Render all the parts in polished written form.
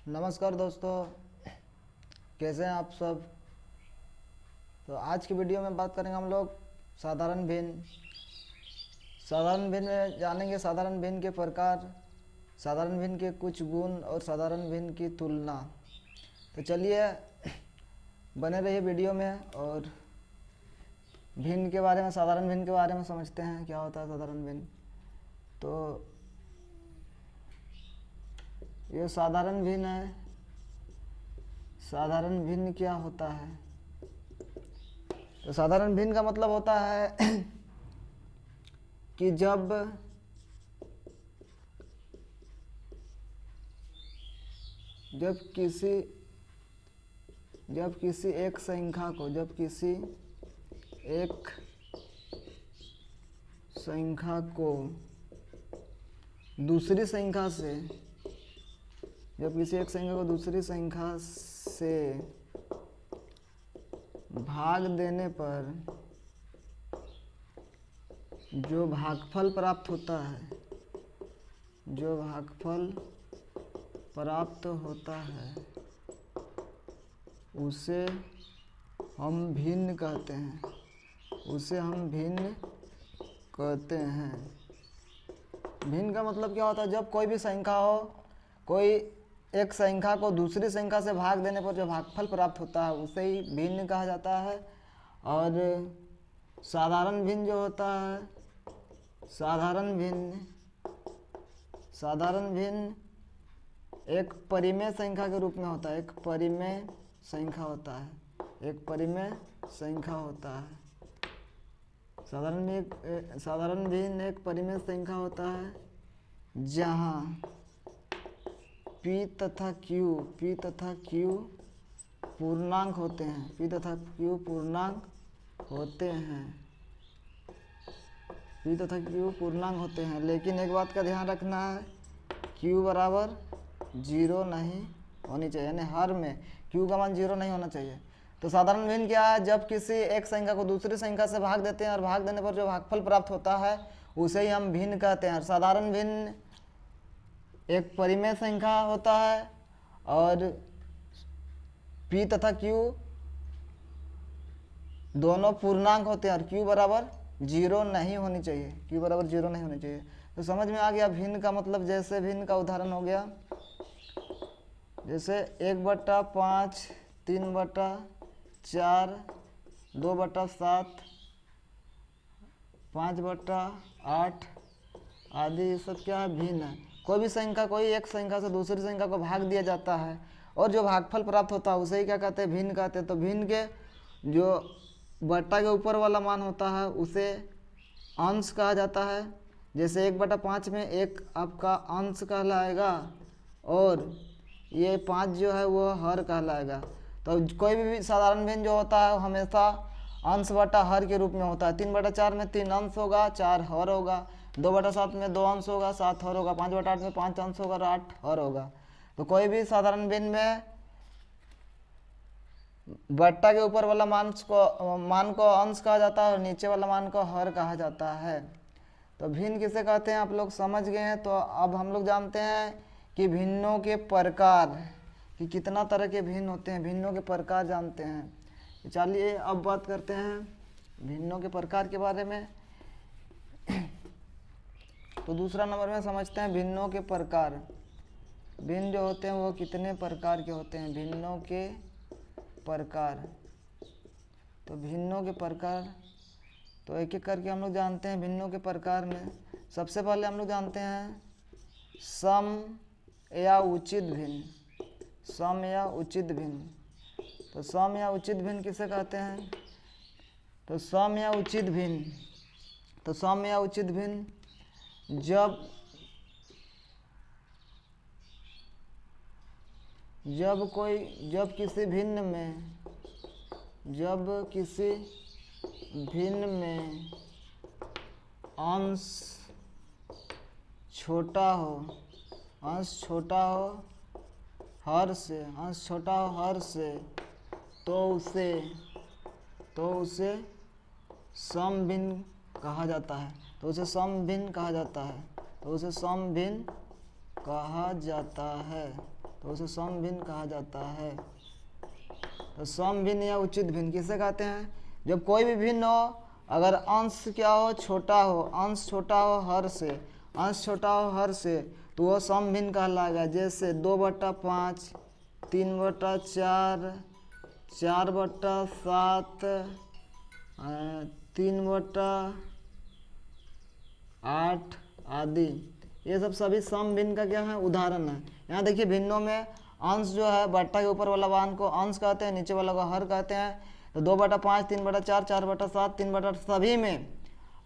नमस्कार दोस्तों, कैसे हैं आप सब। तो आज की वीडियो में बात करेंगे हम लोग साधारण भिन्न। साधारण भिन्न में जानेंगे साधारण भिन्न के प्रकार, साधारण भिन्न के कुछ गुण और साधारण भिन्न की तुलना। तो चलिए बने रहिए वीडियो में और भिन्न के बारे में, साधारण भिन्न के बारे में समझते हैं क्या होता है साधारण भिन्न। तो ये साधारण भिन्न है। साधारण भिन्न क्या होता है? तो साधारण भिन्न का मतलब होता है कि जब किसी एक संख्या को दूसरी संख्या से, जब किसी एक संख्या को दूसरी संख्या से भाग देने पर जो भागफल प्राप्त होता है उसे हम भिन्न कहते हैं। भिन्न का मतलब क्या होता है? जब कोई भी संख्या हो, कोई एक संख्या को दूसरी संख्या से भाग देने पर जो भागफल प्राप्त होता है उसे ही भिन्न कहा जाता है। और साधारण भिन्न जो होता है, साधारण भिन्न एक परिमेय संख्या के रूप में होता है। एक परिमेय संख्या होता है। साधारण भिन्न एक परिमेय संख्या होता है जहाँ P तथा Q पूर्णांक होते हैं। लेकिन एक बात का ध्यान रखना है, Q बराबर 0 नहीं होनी चाहिए, यानी हर में Q का मान 0 नहीं होना चाहिए। तो साधारण भिन्न क्या है? जब किसी एक संख्या को दूसरी संख्या से भाग देते हैं और भाग देने पर जो भागफल प्राप्त होता है उसे ही हम भिन्न कहते हैं। साधारण भिन्न एक परिमेय संख्या होता है और P तथा Q दोनों पूर्णांक होते हैं और Q बराबर 0 नहीं होनी चाहिए। तो समझ में आ गया भिन्न का मतलब। जैसे भिन्न का उदाहरण हो गया, जैसे 1/5, 3/4, 2/7, 5/8 आदि ये सब क्या है? भिन्न है। कोई एक संख्या से दूसरी संख्या को भाग दिया जाता है और जो भागफल प्राप्त होता है उसे ही क्या कहते हैं? भिन्न कहते हैं। तो भिन्न के जो बट्टा के ऊपर वाला मान होता है उसे अंश कहा जाता है। जैसे 1/5 में एक आपका अंश कहलाएगा और ये 5 जो है वो हर कहलाएगा। तो कोई भी साधारण भिन्न जो होता है हमेशा अंश बटा हर के रूप में होता है। 3/4 में 3 अंश होगा, 4 हर होगा। 2/7 में 2 अंश होगा, 7 हर होगा। 5/8 में 5 अंश होगा और 8 हर होगा। तो कोई भी साधारण भिन्न में बट्टा के ऊपर वाला मान को अंश कहा जाता है और नीचे वाला मान को हर कहा जाता है। तो भिन्न किसे कहते हैं आप लोग समझ गए हैं। तो अब हम लोग जानते हैं कि भिन्नों के प्रकार, कि कितना तरह के भिन्न होते हैं, भिन्नों के प्रकार जानते हैं। चलिए अब बात करते हैं भिन्नों के प्रकार के बारे में। तो दूसरा नंबर में समझते हैं भिन्नों के प्रकार। भिन्न जो होते हैं वो कितने प्रकार के होते हैं? भिन्नों के प्रकार। तो भिन्नों के प्रकार तो एक एक करके हम लोग जानते हैं। भिन्नों के प्रकार में सबसे पहले हम लोग जानते हैं सम या उचित भिन्न। तो सम या उचित भिन्न किसे कहते हैं? तो सम या उचित भिन्न जब किसी भिन्न में अंश छोटा हो हर से, तो उसे सम भिन्न कहा जाता है। तो उसे सम भिन्न कहा जाता है। तो सम भिन्न या उचित भिन्न किसे कहते हैं? जब कोई भी भिन्न हो, अगर अंश क्या हो, छोटा हो, अंश छोटा हो हर से, अंश छोटा हो हर से, तो वो सम भिन्न कहलाएगा। जैसे 2/5, 3/4, 4/7, 3/8 आदि। ये सब सभी सम भिन्न का क्या है? उदाहरण है। यहाँ देखिए भिन्नों में अंश जो है बट्टा के ऊपर वाला मान को अंश कहते हैं, नीचे वाला को हर कहते हैं। तो 2/5, 3/4, 4/7, 3/8 सभी में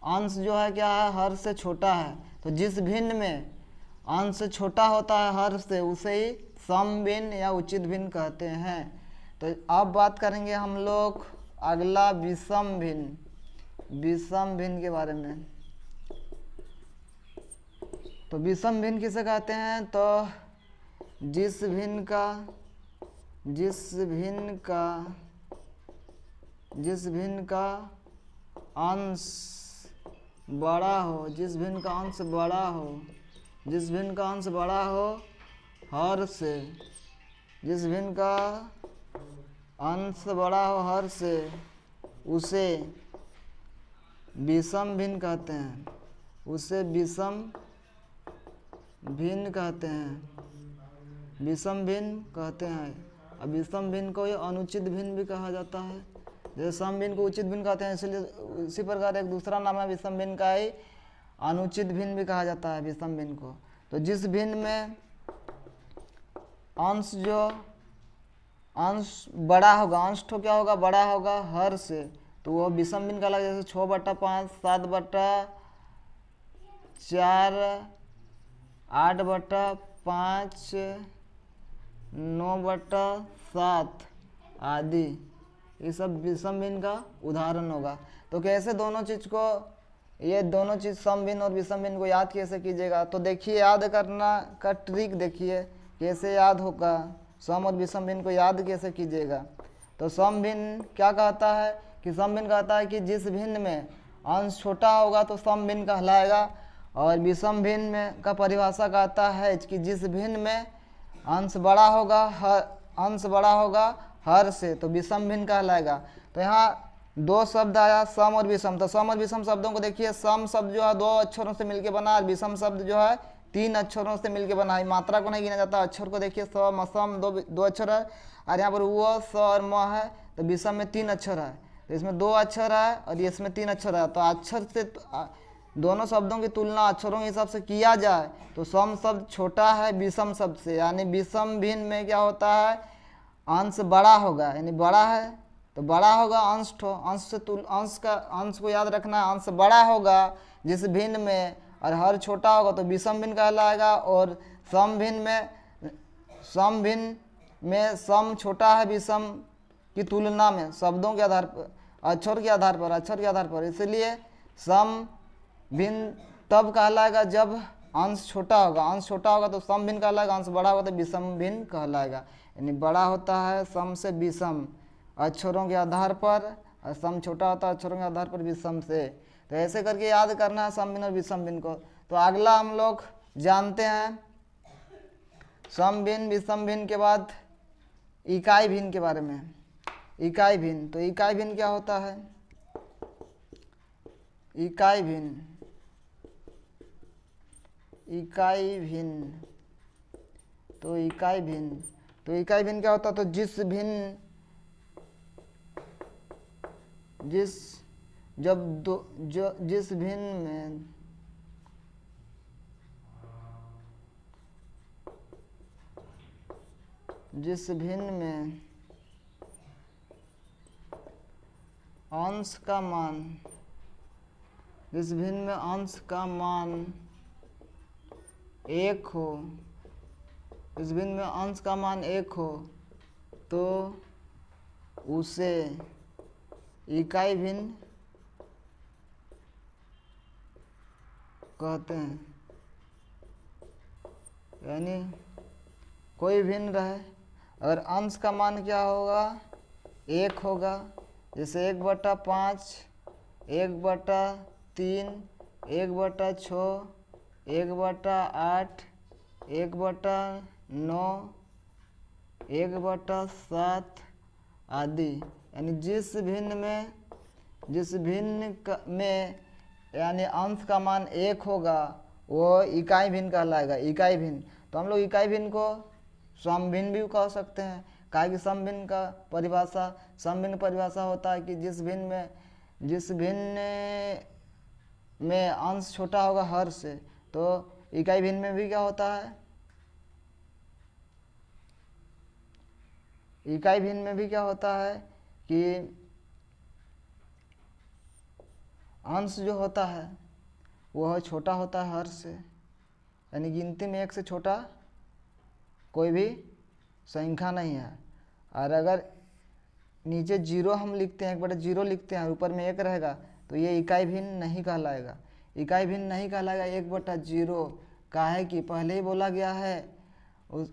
अंश जो है क्या है? हर से छोटा है। तो जिस भिन्न में अंश से छोटा होता है हर से, उसे ही सम भिन्न या उचित भिन्न कहते हैं। तो अब बात करेंगे हम लोग अगला विषम भिन्न, विषम भिन्न के बारे में। तो विषम भिन्न किसे कहते हैं? तो जिस भिन्न का अंश बड़ा हो, जिस भिन्न का अंश बड़ा हो, जिस भिन्न का अंश बड़ा हो हर से, जिस भिन्न का अंश बड़ा हो हर से, उसे विषम भिन्न कहते हैं, उसे विषम भिन्न कहते हैं, विषम भिन्न कहते हैं। अब विषम भिन्न को ये अनुचित भिन्न भी कहा जाता है। जैसे सम भिन्न को उचित भिन्न कहते हैं, इसलिए उसी प्रकार एक दूसरा नाम है विषम भिन्न का ही अनुचित भिन्न भी कहा जाता है विषम भिन्न को। तो जिस भिन्न में अंश बड़ा होगा, अंश तो क्या होगा? बड़ा होगा हर से, तो वो विषम भिन्न कहलाएगा। जैसे 6/5, 7/4, 8/5, 9/7 आदि। ये सब विषम भिन्न का उदाहरण होगा। तो कैसे दोनों चीज को, ये दोनों चीज सम भिन्न और विषम भिन्न को याद कैसे कीजिएगा? तो देखिए याद करना का ट्रिक देखिए कैसे याद होगा। सम और विषम भिन्न को याद कैसे कीजिएगा? तो सम भिन्न क्या कहता है कि सम भिन्न कहता है कि जिस भिन्न में अंश छोटा होगा तो सम भिन्न कहलाएगा। और विषम भिन्न में का परिभाषा कहता है कि जिस भिन्न में अंश बड़ा होगा हर से, तो विषम भिन्न कहलाएगा। तो यहाँ दो शब्द आया सम और विषम। तो सम और विषम शब्दों को देखिए, सम शब्द जो है 2 अक्षरों से मिलकर बना और विषम शब्द जो है 3 अक्षरों से मिलकर बना है। मात्रा को नहीं गिना जाता, अक्षर को देखिए, सम असम दो अक्षर है, और यहाँ पर वो स और म है। तो विषम में 3 अक्षर है, तो इसमें 2 अक्षर है और इसमें 3 अक्षर है। तो अक्षर से दोनों शब्दों की तुलना अक्षरों के हिसाब से किया जाए तो सम शब्द छोटा है विषम शब्द से। यानी विषम भिन्न में क्या होता है? अंश बड़ा होगा, यानी बड़ा है तो बड़ा होगा अंश ठो, अंश को याद रखना है, अंश बड़ा होगा जिस भिन्न में, और हर छोटा होगा तो विषम भिन्न कहलाएगा। और सम भिन्न में सम छोटा है विषम की तुलना में शब्दों के आधार पर, अक्षर के आधार पर, इसलिए सम भिन्न तब कहलाएगा जब अंश छोटा होगा तो सम भिन्न कहलाएगा, अंश बड़ा होगा तो विषम भिन्न कहलाएगा। यानी बड़ा होता है सम से विषम अक्षरों के आधार पर, और सम छोटा होता है अक्षरों के आधार पर विषम से। तो ऐसे करके याद करना है सम भिन्न और विषम भिन्न को। तो अगला हम लोग जानते हैं सम भिन्न विषम भिन्न के बाद इकाई भिन्न के बारे में। इकाई भिन्न, तो इकाई भिन्न क्या होता है? इकाई भिन्न तो इकाई भिन्न क्या होता है? तो जिस भिन्न में अंश का मान, जिस भिन्न में अंश का मान 1 हो, इस भिन्न में अंश का मान 1 हो, तो उसे इकाई भिन्न कहते हैं। यानी कोई भिन्न रहे, अगर अंश का मान क्या होगा? 1 होगा। जैसे 1/5, 1/3, 1/6, 1/8, 1/9, 1/7 आदि, यानी जिस भिन्न में यानी अंश का मान 1 होगा वो इकाई भिन्न कहलाएगा। इकाई भिन्न, तो हम लोग इकाई भिन्न को समभिन्न भी कह सकते हैं। काहे कि समभिन्न का समभिन्न परिभाषा होता है कि जिस भिन्न में अंश छोटा होगा हर से। तो इकाई भिन्न में भी क्या होता है, इकाई भिन्न में भी क्या होता है कि अंश जो होता है वह छोटा होता है हर से, यानी गिनती में 1 से छोटा कोई भी संख्या नहीं है। और अगर नीचे 0 हम लिखते हैं, 1/0 लिखते हैं, ऊपर में 1 रहेगा तो ये इकाई भिन्न नहीं कहलाएगा। इकाई भिन्न नहीं कहलाएगा 1/0, काहे कि पहले ही बोला गया है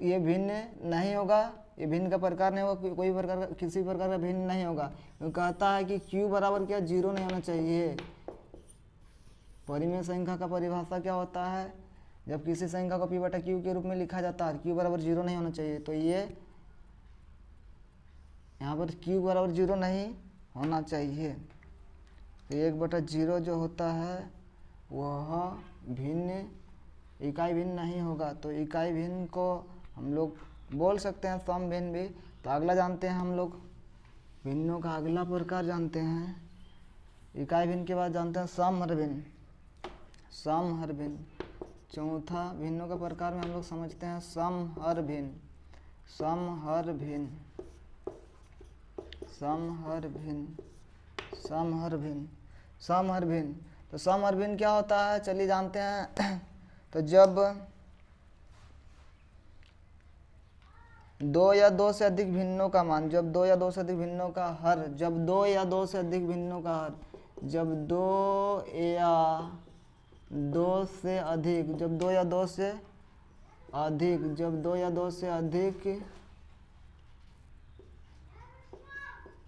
ये भिन्न नहीं होगा, ये भिन्न का प्रकार नहीं होगा, कोई प्रकार किसी प्रकार का भिन्न नहीं होगा। वो कहता है कि q बराबर क्या 0 नहीं होना चाहिए। परिमेय संख्या का परिभाषा क्या होता है, जब किसी संख्या को p/q के रूप में लिखा जाता है q बराबर 0 नहीं होना चाहिए। तो ये यहाँ पर q बराबर 0 नहीं होना चाहिए। तो 1/0 जो होता है वह भिन्न इकाई भिन्न नहीं होगा। तो इकाई भिन्न को हम लोग बोल सकते हैं सम भिन्न भी। तो अगला जानते हैं हम लोग भिन्नों का अगला प्रकार जानते हैं। इकाई भिन्न के बाद जानते हैं समहर भिन्न। समहर भिन्न चौथा भिन्नों के प्रकार में हम लोग समझते हैं समहर भिन्न। समहर भिन्न, समहर भिन्न, समहर भिन्न, समहर भिन्न। तो समहर भिन्न क्या होता है चलिए जानते हैं। तो जब 2 या 2 से अधिक भिन्नों का मान, जब 2 या 2 से अधिक भिन्नों का हर, जब 2 या 2 से अधिक भिन्नों का हर, जब 2 या 2 से अधिक, जब 2 या 2 से अधिक, जब 2 या 2 से अधिक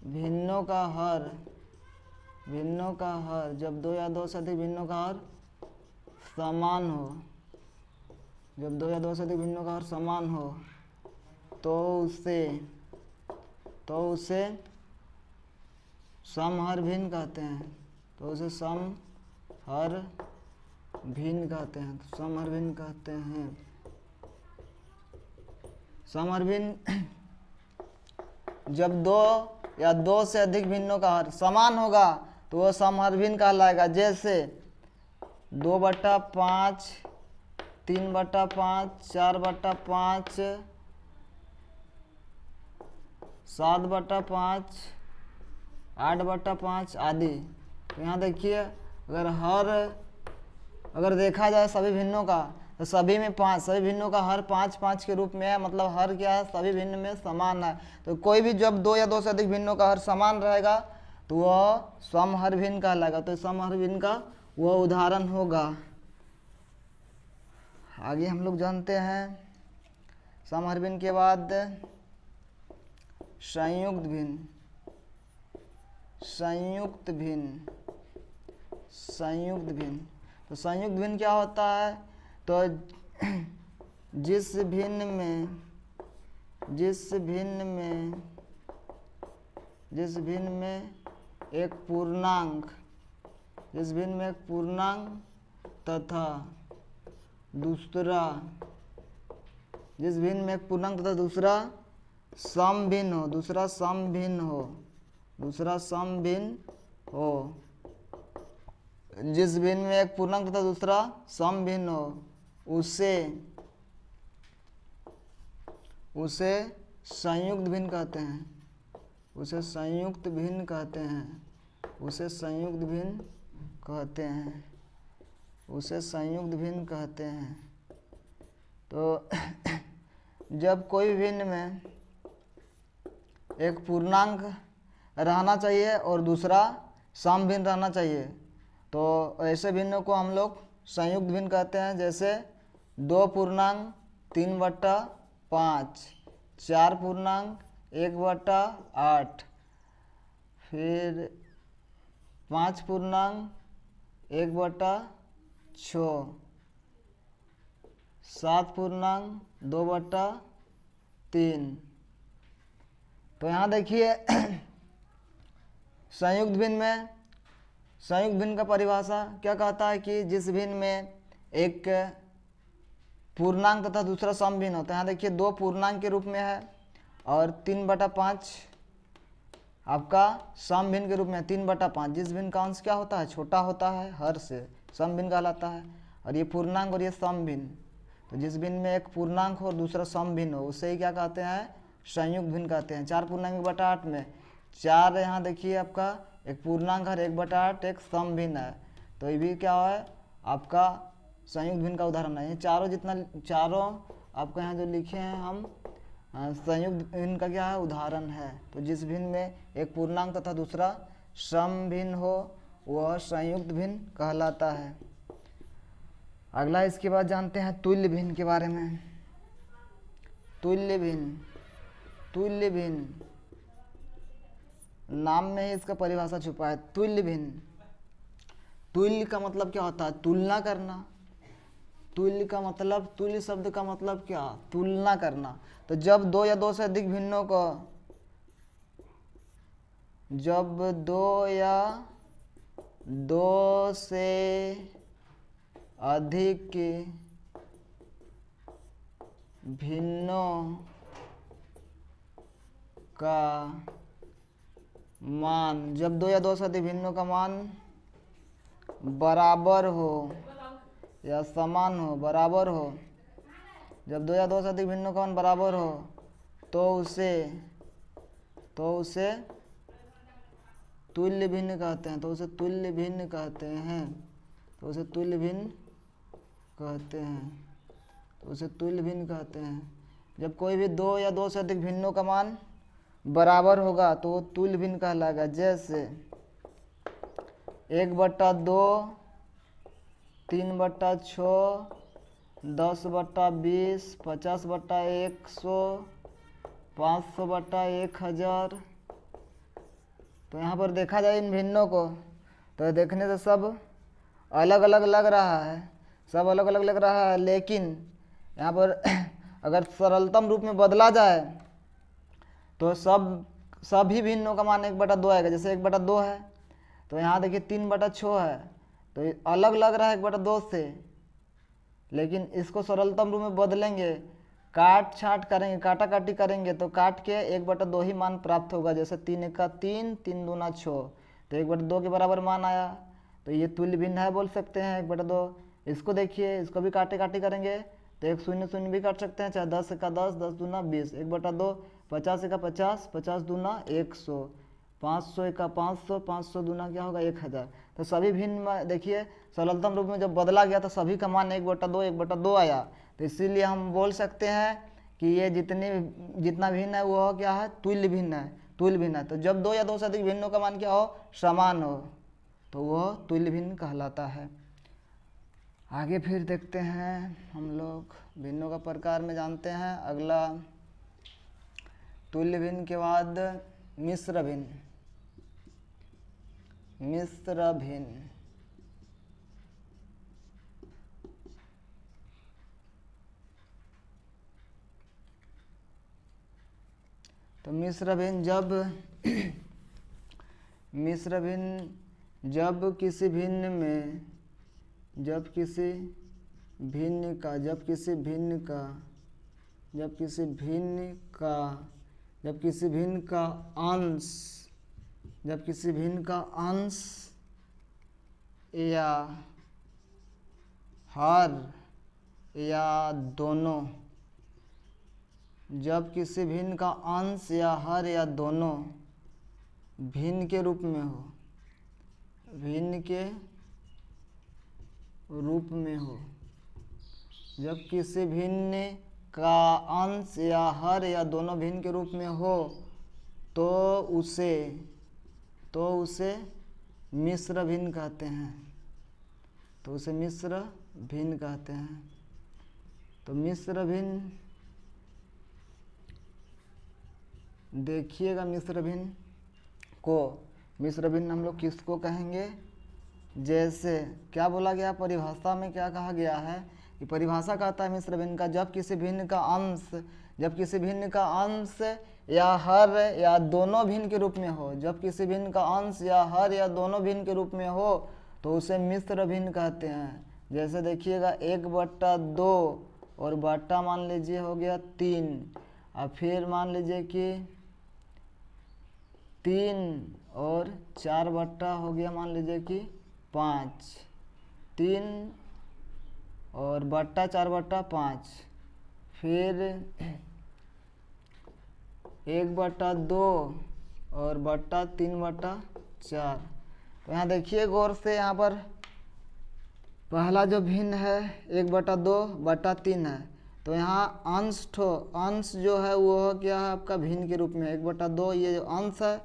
भिन्नों का हर, भिन्नों का हर, जब 2 या 2 से अधिक भिन्नों का हर समान हो, जब 2 या 2 से अधिक भिन्नों का हर समान हो तो उसे समहर भिन्न कहते हैं। तो उसे समहर भिन्न कहते हैं। समहर भिन्न कहते हैं। समहर भिन्न जब 2 या 2 से अधिक भिन्नों का हर समान होगा तो वो समहर भिन्न कहलाएगा। जैसे 2/5, 3/5, 4/5, 7/5, 8/5 आदि। तो यहाँ देखिए अगर देखा जाए सभी भिन्नों का तो सभी में 5, सभी भिन्नों का हर 5-5 के रूप में है। मतलब हर क्या है, सभी भिन्न में समान है। तो कोई भी जब 2 या 2 से अधिक भिन्नों का हर समान रहेगा तो वह समहर भिन्न कहलाएगा। तो समहर भिन्न का वह उदाहरण होगा। आगे हम लोग जानते हैं समहर भिन्न के बाद संयुक्त भिन्न। संयुक्त भिन्न, संयुक्त भिन्न। तो संयुक्त भिन्न क्या होता है, तो जिस भिन्न में एक पूर्णांक, जिस भिन्न में एक पूर्णांक तथा दूसरा, जिस भिन्न में एक पूर्णांक तथा दूसरा सम भिन्न हो, दूसरा सम भिन्न हो, दूसरा सम भिन्न हो, जिस भिन्न में एक पूर्णांक तथा दूसरा सम भिन्न हो उसे संयुक्त भिन्न कहते हैं। उसे संयुक्त भिन्न कहते हैं। उसे संयुक्त भिन्न कहते हैं। उसे संयुक्त भिन्न कहते हैं। तो जब कोई भिन्न में एक पूर्णांक रहना चाहिए और दूसरा सम भिन्न रहना चाहिए तो ऐसे भिन्नों को हम लोग संयुक्त भिन्न कहते हैं। जैसे 2 पूर्णांक 3/5, 4 पूर्णांक 1/8, फिर 5 पूर्णांक 1/6, 7 पूर्णांक 2/3, तो यहाँ देखिए संयुक्त भिन्न में, संयुक्त भिन्न का परिभाषा क्या कहता है कि जिस भिन्न में एक पूर्णांक तथा दूसरा सम भिन्न होता है। यहाँ देखिए 2 पूर्णांक के रूप में है और 3/5 आपका सम भिन्न के रूप में है। 3/5 जिस भिन्न का अंश क्या होता है, छोटा होता है, हर से सम भिन्न कहलाता है। और ये पूर्णांक और ये सम भिन्न, तो जिस भिन्न में एक पूर्णांक हो और दूसरा सम भिन्न हो उसे ही क्या कहते हैं, संयुक्त भिन्न कहते हैं। 4 पूर्णांक 1/8 में 4 यहाँ देखिए आपका एक पूर्णांक है, 1/8 एक सम भिन्न है, तो ये भी क्या है आपका संयुक्त भिन्न का उदाहरण है। ये चारों आपका यहाँ जो लिखे हैं हम संयुक्त भिन्न का क्या है, उदाहरण है। तो जिस भिन्न में एक पूर्णांक तथा दूसरा सम भिन्न हो वह संयुक्त भिन्न कहलाता है। अगला इसके बाद जानते हैं तुल्य भिन्न के बारे में। तुल्य भिन्न, तुल्य भिन्न नाम में ही इसका परिभाषा छुपा है। तुल्य भिन्न, तुल्य का मतलब क्या होता है, तुलना करना। तुल्य का मतलब, तुल्य शब्द का मतलब क्या, तुलना करना। तो जब 2 या 2 से अधिक भिन्नों को, जब 2 या 2 से अधिक भिन्नों का मान, जब 2 या 2 से अधिक भिन्नों का मान बराबर हो या समान हो, बराबर हो, जब 2 या 2 से अधिक भिन्नों का मान बराबर हो तो उसे तुल्य भिन्न कहते हैं। तो उसे तुल्य भिन्न कहते हैं। तो उसे तुल्य भिन्न कहते हैं। तो उसे तुल्य भिन्न कहते हैं। जब कोई भी 2 या 2 से अधिक भिन्नों का मान बराबर होगा तो वो तुल्य भिन्न कहलाएगा। जैसे 1/2, 3/6, 10/20, 50/100, 500/1000। तो यहाँ पर देखा जाए इन भिन्नों को तो देखने से सब अलग अलग लग रहा है, सब अलग अलग लग रहा है, लेकिन यहाँ पर अगर सरलतम रूप में बदला जाए तो सभी भिन्नों का मान 1/2 आएगा। जैसे 1/2 है तो यहाँ देखिए 3/6 है, तो ये अलग लग रहा है 1/2 से, लेकिन इसको सरलतम रूप में बदलेंगे, काट छाट करेंगे, काटा काटी करेंगे तो काट के 1/2 ही मान प्राप्त होगा। जैसे 3 × 3, 3 दूना 6, तो 1/2 के बराबर मान आया। तो ये तुल्य भिन्न है बोल सकते हैं 1/2। इसको देखिए, इसको भी काटे काटी करेंगे तो 1 0 0 भी काट सकते हैं, चाहे 10 × 10, 10 दूना 20, 1/2, 50 × 50, 50 दूना 100, 500 × 500, 500 दूना क्या होगा 1000। तो सभी भिन्न देखिए सरलतम रूप में जब बदला गया तो सभी का मान 1/2 1/2 आया। तो इसीलिए हम बोल सकते हैं कि ये जितना भिन्न है वो क्या है, तुल्य भिन्न है, तुल्य भिन्न है। तो जब 2 या 2 से अधिक भिन्नों का मान क्या हो, समान हो, तो वह तुल्य भिन्न कहलाता है। आगे फिर देखते हैं हम लोग भिन्नों का प्रकार में जानते हैं। अगला तुल्य भिन्न के बाद मिश्र भिन्न। मिश्र भिन्न, तो मिश्र भिन्न जब किसी भिन्न में, जब किसी भिन्न का अंश या हर या दोनों, जब किसी भिन्न का अंश या हर या दोनों भिन्न के रूप में हो, भिन्न के रूप में हो, जब किसी भिन्न का अंश या हर या दोनों भिन्न के रूप में हो तो उसे मिश्र भिन्न कहते हैं। तो उसे मिश्र भिन्न कहते हैं। तो मिश्र भिन्न देखिएगा, मिश्र भिन्न हम लोग किसको कहेंगे, जैसे क्या बोला गया परिभाषा में, क्या कहा गया है कि परिभाषा कहता है मिश्र भिन्न का, जब किसी भिन्न का अंश या हर या दोनों भिन्न के रूप में हो, जब किसी भिन्न का अंश या हर या दोनों भिन्न के रूप में हो तो उसे मिश्र भिन्न कहते हैं। जैसे देखिएगा 1/2 और बट्टा मान लीजिए हो गया 3, और फिर मान लीजिए कि 3 और 4 बट्टा हो गया मान लीजिए कि 5, 3 और बट्टा 4/5, फिर 1/2 और बट्टा 3/4। तो यहाँ देखिए गौर से, यहाँ पर पहला जो भिन्न है 1/2/3 है, तो यहाँ अंश जो है वो क्या है आपका भिन्न के रूप में 1/2, ये जो अंश है,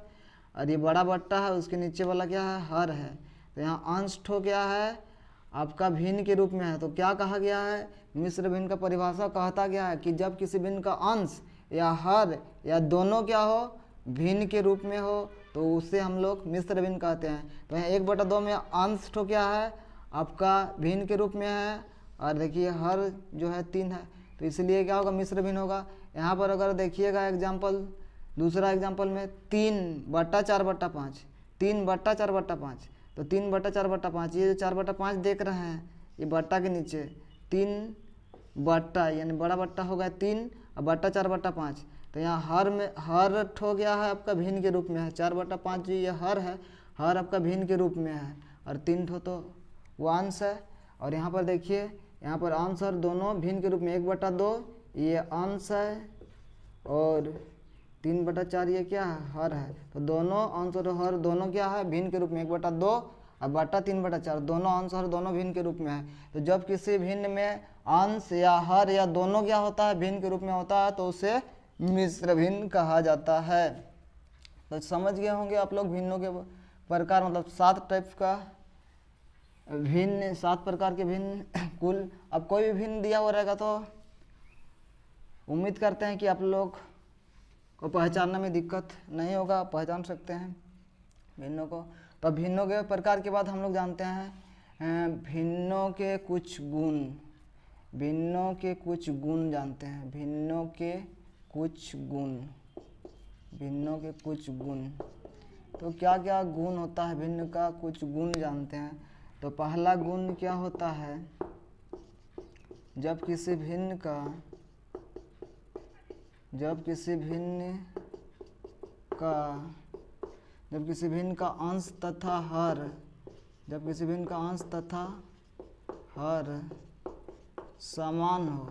और ये बड़ा बट्टा है उसके नीचे वाला क्या है हर है। तो यहाँ अंश क्या है आपका भिन्न के रूप में है। तो क्या कहा गया है, मिश्र भिन्न का परिभाषा कहता गया है कि जब किसी भिन्न का अंश या हर या दोनों क्या हो भिन्न के रूप में हो तो उसे हम लोग मिश्र भिन्न कहते हैं। तो यहाँ 1/2 में अंश क्या है आपका भिन्न के रूप में है, और देखिए हर जो है 3 है, तो इसलिए क्या होगा मिश्र भिन्न होगा। यहाँ पर अगर देखिएगा एग्जाम्पल, दूसरा एग्जाम्पल में 3/4/5, 3/4/5, तो 3/4/5, ये जो 4/5 देख रहे हैं ये बट्टा के नीचे 3 बट्टा यानी बड़ा बट्टा हो गया 3 और बट्टा 4/5। तो यहाँ हर में हर ठो गया है आपका भिन्न के रूप में है, 4/5 जो ये हर है, हर आपका भिन्न के रूप में है, और 3 ठो तो वो अंश है। और यहाँ पर देखिए, यहाँ पर अंश और दोनों भिन्न के रूप में 1/2 ये अंश है और 3/4 ये क्या है हर है। तो दोनों अंश और हर दोनों क्या है भिन्न के रूप में 1/2 और बट्टा 3/4, दोनों अंश और दोनों भिन्न के रूप में है। तो जब किसी भिन्न में अंश या हर या दोनों क्या होता है भिन्न के रूप में होता है तो उसे मिश्र भिन्न कहा जाता है। तो समझ गए होंगे आप लोग भिन्नों के प्रकार, मतलब 7 टाइप का भिन्न, 7 प्रकार के भिन्न कुल। अब कोई भी भिन्न दिया हुआ रहेगा तो उम्मीद करते हैं कि आप लोग को पहचानने में दिक्कत नहीं होगा, पहचान सकते हैं भिन्नों को। तो भिन्नों के प्रकार के बाद हम लोग जानते हैं भिन्नों के कुछ गुण, भिन्नों के कुछ गुण जानते हैं, भिन्नों के कुछ गुण, भिन्नों के कुछ गुण। तो क्या क्या गुण होता है भिन्न का, कुछ गुण जानते हैं। तो पहला गुण क्या होता है, जब किसी भिन्न का अंश तथा हर, जब किसी भिन्न का अंश तथा हर समान हो,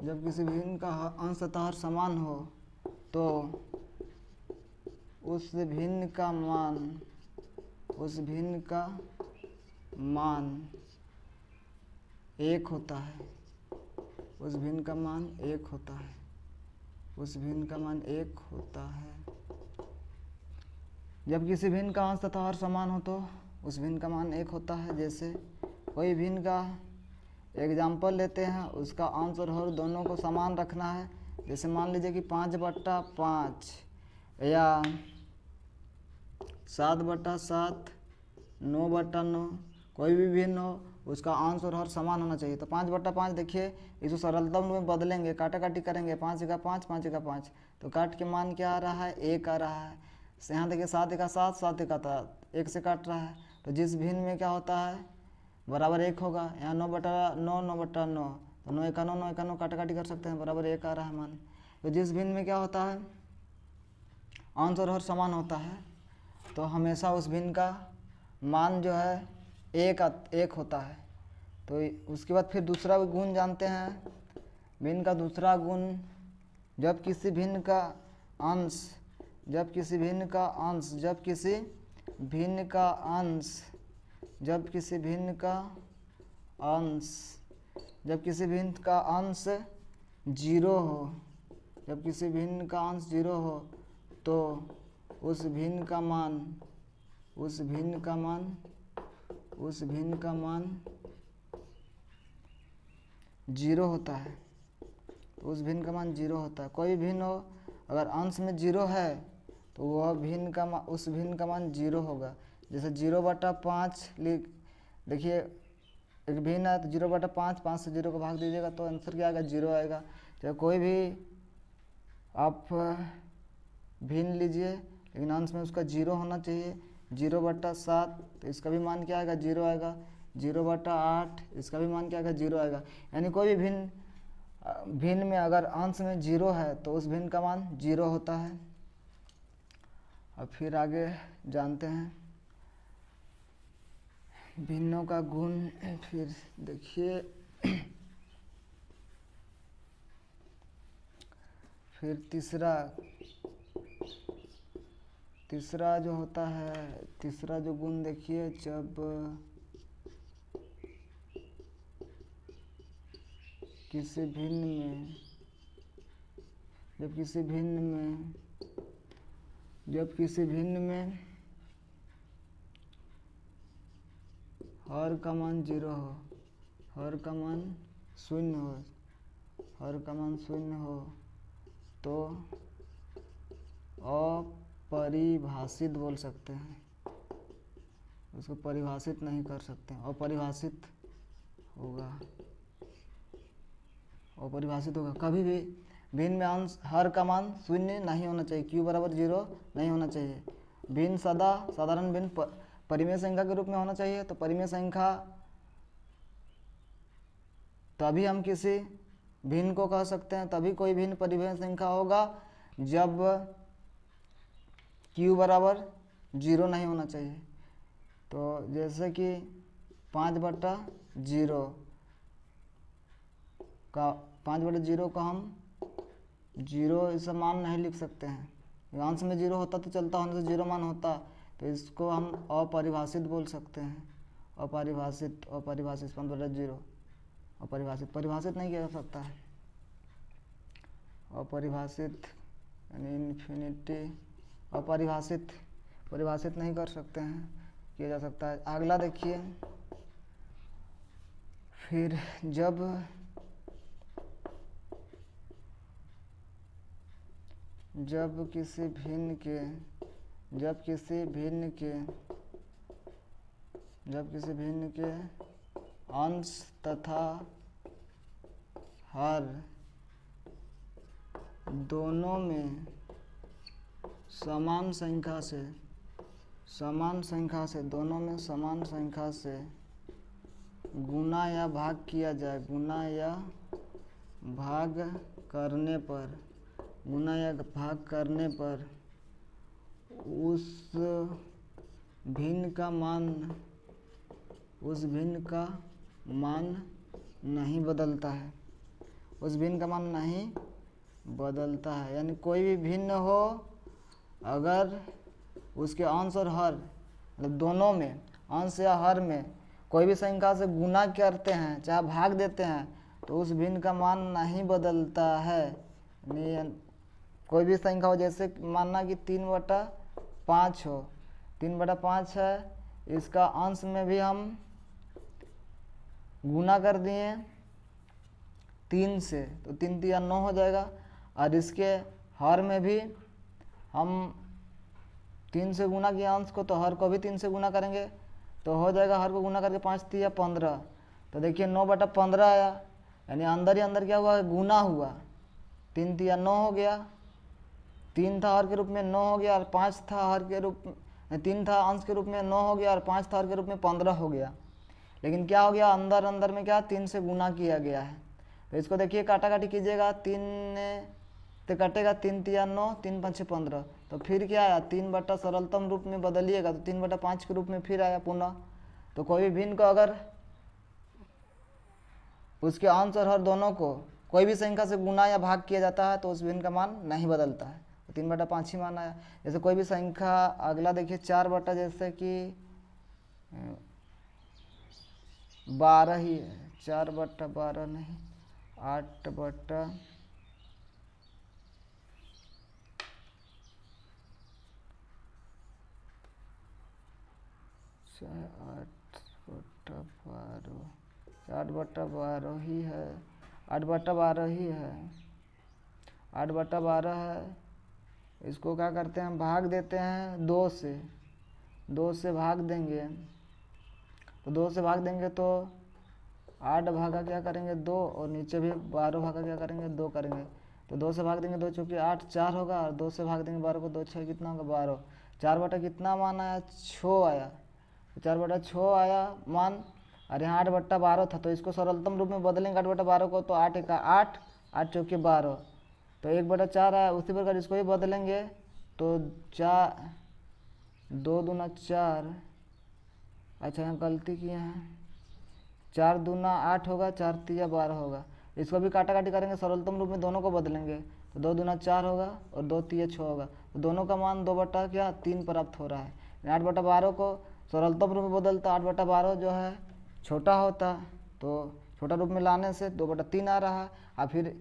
जब किसी भिन्न का अंश तथा हर समान हो तो उस भिन्न का मान एक होता है, उस भिन्न का मान एक होता है, उस भिन्न का मान एक होता है। जब किसी भिन्न का अंश तथा हर समान हो तो उस भिन्न का मान एक होता है। जैसे कोई भिन्न का एग्जाम्पल लेते हैं, उसका अंश और हर दोनों को समान रखना है। जैसे मान लीजिए कि 5/5 या 7/7, 9/9, कोई भी भिन्न हो उसका अंश और हर समान होना चाहिए। तो 5/5 देखिए, इसको सरलता में बदलेंगे, काटा काटी करेंगे, 5 जगह 5, 5 जगह 5, तो काट के मान क्या आ रहा है 1 आ रहा है। यहाँ देखिए 7 × 7, 7 × 7, 1 से काट रहा है, तो जिस भिन्न में क्या होता है बराबर 1 होगा। यहाँ 9/9, 9/9, तो 9 × 9, 9 × 9 काटा काटी कर सकते हैं, बराबर 1 आ रहा है मान। तो जिस भिन्न में क्या होता है अंश और हर समान होता है तो हमेशा उस भिन्न का मान जो है एक होता है। तो उसके बाद फिर दूसरा गुण जानते हैं भिन्न का। दूसरा गुण, जब किसी भिन्न का अंश, जब किसी भिन्न का अंश, जब किसी भिन्न का अंश, जब किसी भिन्न का अंश, जब किसी भिन्न का अंश 0 हो, जब किसी भिन्न का अंश 0 हो तो उस भिन्न का मान, उस भिन्न का मान, उस भिन्न का मान 0 होता है। तो उस भिन्न का मान 0 होता है। कोई भिन्न हो अगर अंश में 0 है तो वह भिन्न का उस भिन्न का मान 0 होगा। जैसे 0/5 देखिए एक भिन्न है तो 0/5, 5 से 0 को भाग दीजिएगा तो आंसर क्या आएगा, 0 आएगा। चाहे कोई भी आप भिन्न लीजिए लेकिन अंश में उसका 0 होना चाहिए। 0/7 तो इसका भी मान क्या आएगा, 0 आएगा। 0/8 इसका भी मान क्या आएगा, 0 आएगा। यानी कोई भी भिन्न में अगर अंश में 0 है तो उस भिन्न का मान 0 होता है। अब फिर आगे जानते हैं भिन्नों का गुण। फिर देखिए फिर तीसरा जो होता है, तीसरा जो गुण देखिए, जब किसी भिन्न में हर का मान 0 हो, हर का मान 0 हो तो अपरिभाषित बोल सकते हैं, उसको परिभाषित नहीं कर सकते, अपरिभाषित होगा। कभी भी भिन्न में अंश हर का मान 0 नहीं होना चाहिए, q बराबर 0 नहीं होना चाहिए। भिन्न साधारण भिन्न परिमेय संख्या के रूप में होना चाहिए। तो परिमेय संख्या तभी हम किसी भिन्न को कह सकते हैं, तभी कोई भिन्न परिमेय संख्या होगा जब q बराबर 0 नहीं होना चाहिए। तो जैसे कि 5/0 का हम 0 ऐसा मान नहीं लिख सकते हैं। अंश में 0 होता तो चलता, होने से 0 मान होता, तो इसको हम अपरिभाषित बोल सकते हैं। अपरिभाषित 5/0 परिभाषित नहीं किया जा सकता है। अपरिभाषित यानी इन्फिनिटी, परिभाषित नहीं कर सकते हैं, किया जा सकता है। अगला देखिए, फिर जब किसी भिन्न के अंश तथा हर दोनों में समान संख्या से गुना या भाग किया जाए, गुना या भाग करने पर उस भिन्न का मान नहीं बदलता है। यानी कोई भी भिन्न हो, अगर उसके अंश और हर मतलब दोनों में, अंश या हर में कोई भी संख्या से गुना करते हैं चाहे भाग देते हैं तो उस भिन्न का मान नहीं बदलता है। कोई भी संख्या हो, जैसे मानना कि 3/5 हो, 3/5 है, इसका अंश में भी हम गुना कर दिए 3 से तो 3 3 9 हो जाएगा, और इसके हर में भी हम 3 से गुना किया अंश को, तो हर को भी 3 से गुना करेंगे तो हो जाएगा, हर को गुना करके 5 3 15। तो देखिए 9/15 आया, यानी अंदर ही अंदर क्या हुआ, गुना हुआ। 3 3 9 हो गया, 3 था हर के रूप में 9 हो गया, और 5 था हर के रूप में, 3 था अंश के रूप में 9 हो गया, और 5 था हर के रूप में 15 हो गया। लेकिन क्या हो गया, अंदर में क्या 3 से गुना किया गया है। तो इसको देखिए काटा काटी कीजिएगा, 3 तो कटेगा, 3 3 9, 3 5 15। तो फिर क्या आया, 3 सरलतम रूप में बदलिएगा तो 3/5 के रूप में फिर आया पुनः। तो कोई भी भिन्न को अगर उसके अंश और हर दोनों को कोई भी संख्या से गुना या भाग किया जाता है तो उस भिन्न का मान नहीं बदलता है, तो 3/5 ही मान आया। जैसे कोई भी संख्या, अगला देखिए 4 जैसे कि 12 ही है, 4/12 नहीं, 8/8 8/12 ही है, 8/12 ही है, 8/12 है। इसको क्या करते हैं, भाग देते हैं 2 से भाग देंगे, तो 2 से भाग देंगे तो 8 भागा क्या करेंगे 2, और नीचे भी 12 भागा क्या करेंगे 2 करेंगे। तो 2 से भाग देंगे 2 चौके 8, 4 होगा, और 2 से भाग देंगे 12 को, 2 6 कितना होगा 12। 4 बटा कितना मान आया 6 आया, 4 बटा 6 आया मान। और यहाँ 8 बट्टा 12 था, तो इसको सरलतम रूप में बदलेंगे 8 बटा 12 को, तो 8 एक 8, 8 चौके 12, तो 1 बटा 4 आया। उसी प्रकार इसको ही बदलेंगे तो 4 2 दूना 4, अच्छा यहाँ गलती किए हैं, 4 दूना 8 होगा, 4 तिया 12 होगा। इसको भी काटा काटी करेंगे, सरलतम रूप में दोनों को बदलेंगे, तो 2 दूना 4 होगा और 2 तिया 6 होगा, तो दोनों का मान 2 बटा क्या 3 प्राप्त हो रहा है। 8 बटा 12 को सरलतम रूप में बदलता 8 बटा 12 जो है छोटा होता, तो छोटा रूप में लाने से 2 बटा 3 आ रहा है। और फिर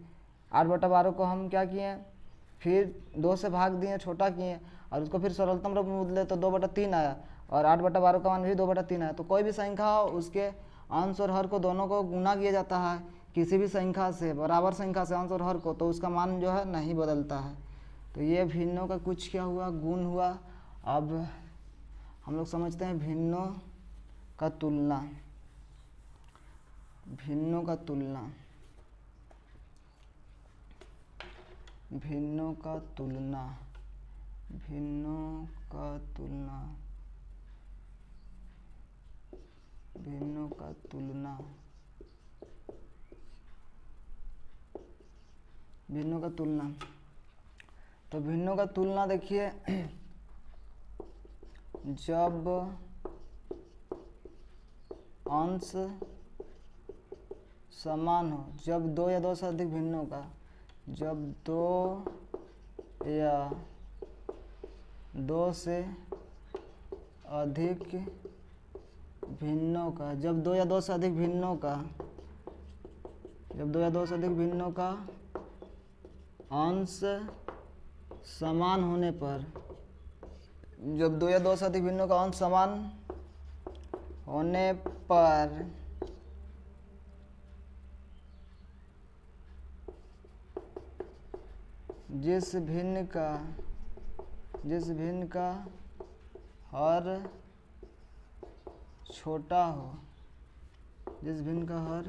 8 बटा 12 को हम क्या किए, फिर 2 से भाग दिए, छोटा किए, और उसको फिर सरलतम रूप में बदले तो 2 बटा 3 आया, और 8 बटा 12 का मान भी 2 बटा 3 आया। तो कोई भी संख्या हो उसके अंश और हर को दोनों को गुना किया जाता है, किसी भी संख्या से बराबर संख्या से अंश और हर को, तो उसका मान जो है नहीं बदलता है। तो ये भिन्नों का कुछ क्या हुआ गुण हुआ। अब हम लोग समझते हैं भिन्नों का तुलना। भिन्नों का तुलना, भिन्नों का तुलना, भिन्नों का तुलना, भिन्नों का तुलना, भिन्नों का तुलना। तो भिन्नों का तुलना देखिए, जब अंश समान हो, जब 2 या 2 से अधिक भिन्नों का, जब 2 या 2 से अधिक भिन्नों का, जब 2 या 2 से अधिक भिन्नों का, जब 2 या 2 से अधिक भिन्नों का अंश समान होने पर, जब 2 या 2 से अधिक भिन्नों का अंश समान होने पर जिस भिन्न का हर छोटा हो, जिस भिन्न का हर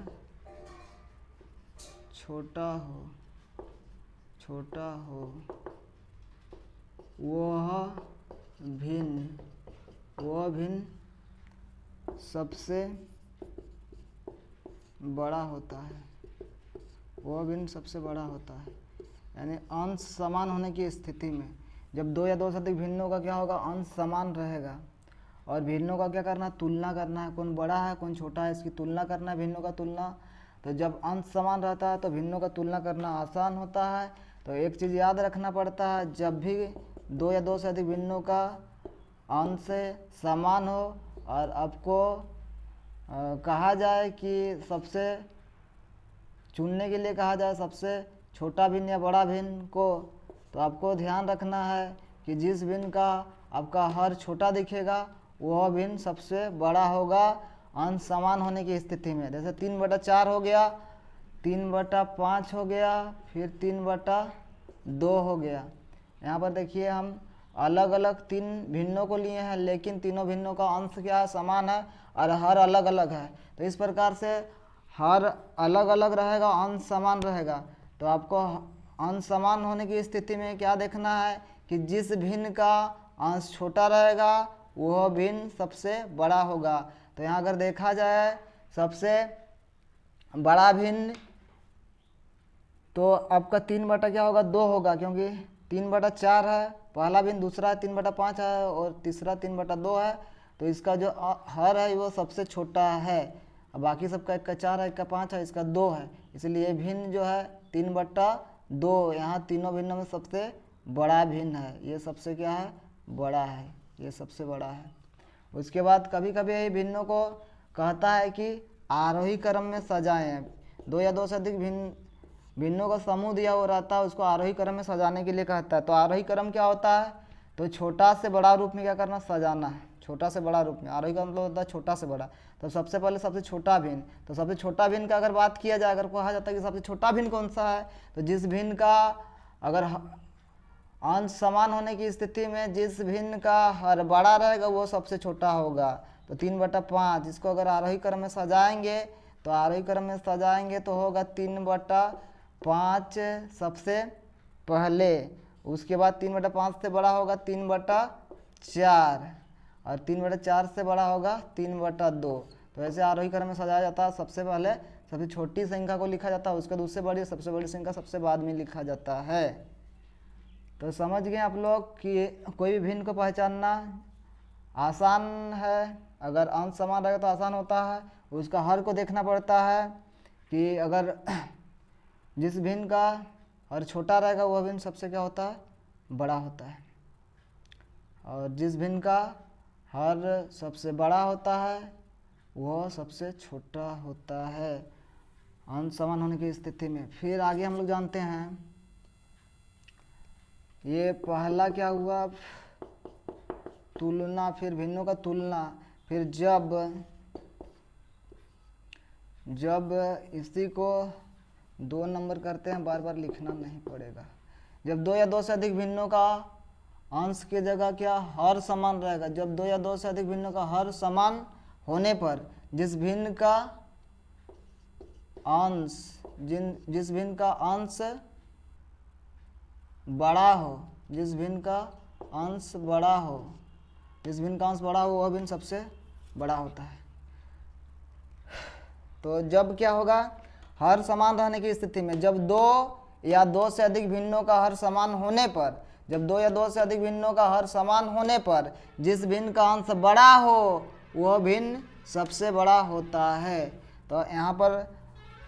छोटा हो वह भिन्न सबसे बड़ा होता है, वह भिन्न सबसे बड़ा होता है। यानी अंश समान होने की स्थिति में, जब 2 या 2 से अधिक भिन्नों का क्या होगा अंश समान रहेगा, और भिन्नों का क्या करना तुलना करना है, कौन बड़ा है कौन छोटा है इसकी तुलना करना है, भिन्नों का तुलना। तो जब अंश समान रहता है तो भिन्नों का तुलना करना आसान होता है। तो एक चीज़ याद रखना पड़ता है, जब भी 2 या 2 से अधिक भिन्नों का अंश समान हो और आपको कहा जाए कि सबसे चुनने के लिए कहा जाए सबसे छोटा भिन्न या बड़ा भिन्न को, तो आपको ध्यान रखना है कि जिस भिन्न का आपका हर छोटा दिखेगा वह भिन्न सबसे बड़ा होगा अंश समान होने की स्थिति में। जैसे 3 बटा 4 हो गया, 3 बटा 5 हो गया, फिर 3 बटा 2 हो गया। यहाँ पर देखिए हम अलग अलग 3 भिन्नों को लिए हैं, लेकिन तीनों भिन्नों का अंश क्या है समान है और हर अलग अलग है। तो इस प्रकार से हर अलग अलग रहेगा अंश समान रहेगा। तो आपको अंश समान होने की स्थिति में क्या देखना है कि जिस भिन्न का अंश छोटा रहेगा वह भिन्न सबसे बड़ा होगा। तो यहाँ अगर देखा जाए सबसे बड़ा भिन्न तो आपका 3 बटा क्या होगा 2 होगा, क्योंकि 3 बटा 4 है पहला भिन्न, दूसरा 3 बटा 5 है और तीसरा 3 बटा 2 है। तो इसका जो हर है वो सबसे छोटा है, बाकी सबका 1 का 4 है, 1 का 5 है, इसका 2 है, इसलिए भिन्न जो है 3 बटा 2 यहाँ तीनों भिन्न में सबसे बड़ा भिन्न है। ये सबसे क्या है बड़ा है, ये सबसे बड़ा है। उसके बाद कभी कभी यही भिन्नों को कहता है कि आरोही क्रम में सजाएं। 2 या 2 से अधिक भिन्नों का समूह दिया हुआ रहता है, उसको आरोही क्रम में सजाने के लिए कहता है। तो आरोही क्रम क्या होता है, तो छोटा से बड़ा रूप में क्या करना सजाना है, छोटा से बड़ा रूप में। आरोही का मतलब होता है छोटा से बड़ा। तो सबसे पहले सबसे छोटा भिन्न, तो सबसे छोटा भिन्न का अगर बात किया जाए, अगर कहा जाता है कि सबसे छोटा भिन्न कौन सा है, तो जिस भिन्न का अगर अंश समान होने की स्थिति में जिस भिन्न का हर बड़ा रहेगा वो सबसे छोटा होगा। तो 3 बटा 5 इसको अगर आरोही क्रम में सजाएंगे तो आरोही क्रम में सजाएंगे तो होगा 3/5 सबसे पहले, उसके बाद 3/5 से बड़ा होगा 3/4, और 3/4 से बड़ा होगा 3/2। तो ऐसे आरोही क्रम में सजाया जाता है। सबसे पहले सबसे छोटी संख्या को लिखा जाता है, उसके दूसरे बड़ी, सबसे बड़ी संख्या सबसे बाद में लिखा जाता है। तो समझ गए आप लोग कि कोई भी भिन्न को पहचानना आसान है। अगर अंश समान रहेगा तो आसान होता है। उसका हर को देखना पड़ता है कि अगर जिस भिन्न का हर छोटा रहेगा वह भिन्न सबसे क्या होता है, बड़ा होता है, और जिस भिन्न का हर सबसे बड़ा होता है वह सबसे छोटा होता है अंश समान होने की स्थिति में। फिर आगे हम लोग जानते हैं, ये पहला क्या हुआ, तुलना, फिर भिन्नों का तुलना, फिर जब इसी को 2 नंबर करते हैं, बार बार लिखना नहीं पड़ेगा। जब 2 या 2 से अधिक भिन्नों का अंश की जगह क्या हर समान रहेगा। जब 2 या 2 से अधिक भिन्नों का हर समान होने पर जिस भिन्न का अंश बड़ा हो, जिस भिन्न का अंश बड़ा हो वह भिन्न सबसे बड़ा होता है। तो जब क्या होगा, हर समान रहने की स्थिति में, जब 2 या 2 से अधिक भिन्नों का हर समान होने पर, जब 2 या 2 से अधिक भिन्नों का हर समान होने पर जिस भिन्न का अंश बड़ा हो वह भिन्न सबसे बड़ा होता है। तो यहाँ पर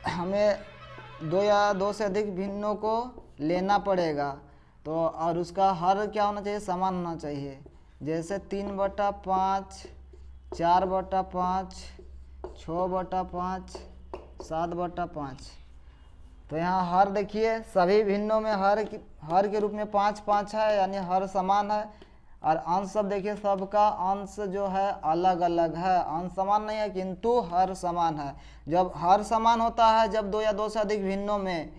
हमें 2 या 2 से अधिक भिन्नों को लेना पड़ेगा, तो और उसका हर क्या होना चाहिए, समान होना चाहिए। जैसे 3/5, 4/5, 6/5, 7/5। तो यहाँ हर देखिए सभी भिन्नों में हर के रूप में 5-5 है, यानी हर समान है। और अंश सब देखिए, सबका अंश जो है अलग अलग है, अंश समान नहीं है किंतु हर समान है। जब हर समान होता है, जब 2 या 2 से अधिक भिन्नों में,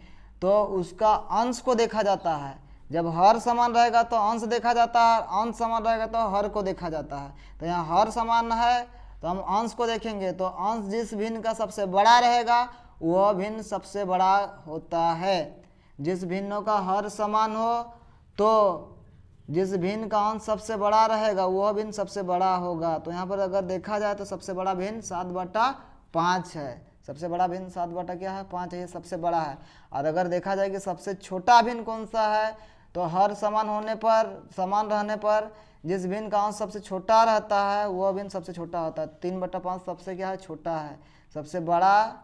तो उसका अंश को देखा जाता है। जब हर समान रहेगा तो अंश देखा जाता है, अंश समान रहेगा तो हर को देखा जाता है। तो यहाँ हर समान है तो हम अंश को देखेंगे, तो अंश जिस भिन्न का सबसे बड़ा रहेगा वह भिन्न सबसे बड़ा होता है। जिस भिन्नों का हर समान हो तो जिस भिन्न का अंश सबसे बड़ा रहेगा वह भिन्न सबसे बड़ा होगा। तो यहाँ पर अगर देखा जाए तो सबसे बड़ा भिन्न 7/5 है। सबसे बड़ा भिन्न 7/5 है, ये सबसे बड़ा है। और अगर देखा जाए कि सबसे छोटा भिन्न कौन सा है, तो हर समान रहने पर जिस भिन्न का अंश सबसे छोटा रहता है वह भिन्न सबसे छोटा होता है। 3/5 सबसे क्या है, छोटा है। सबसे बड़ा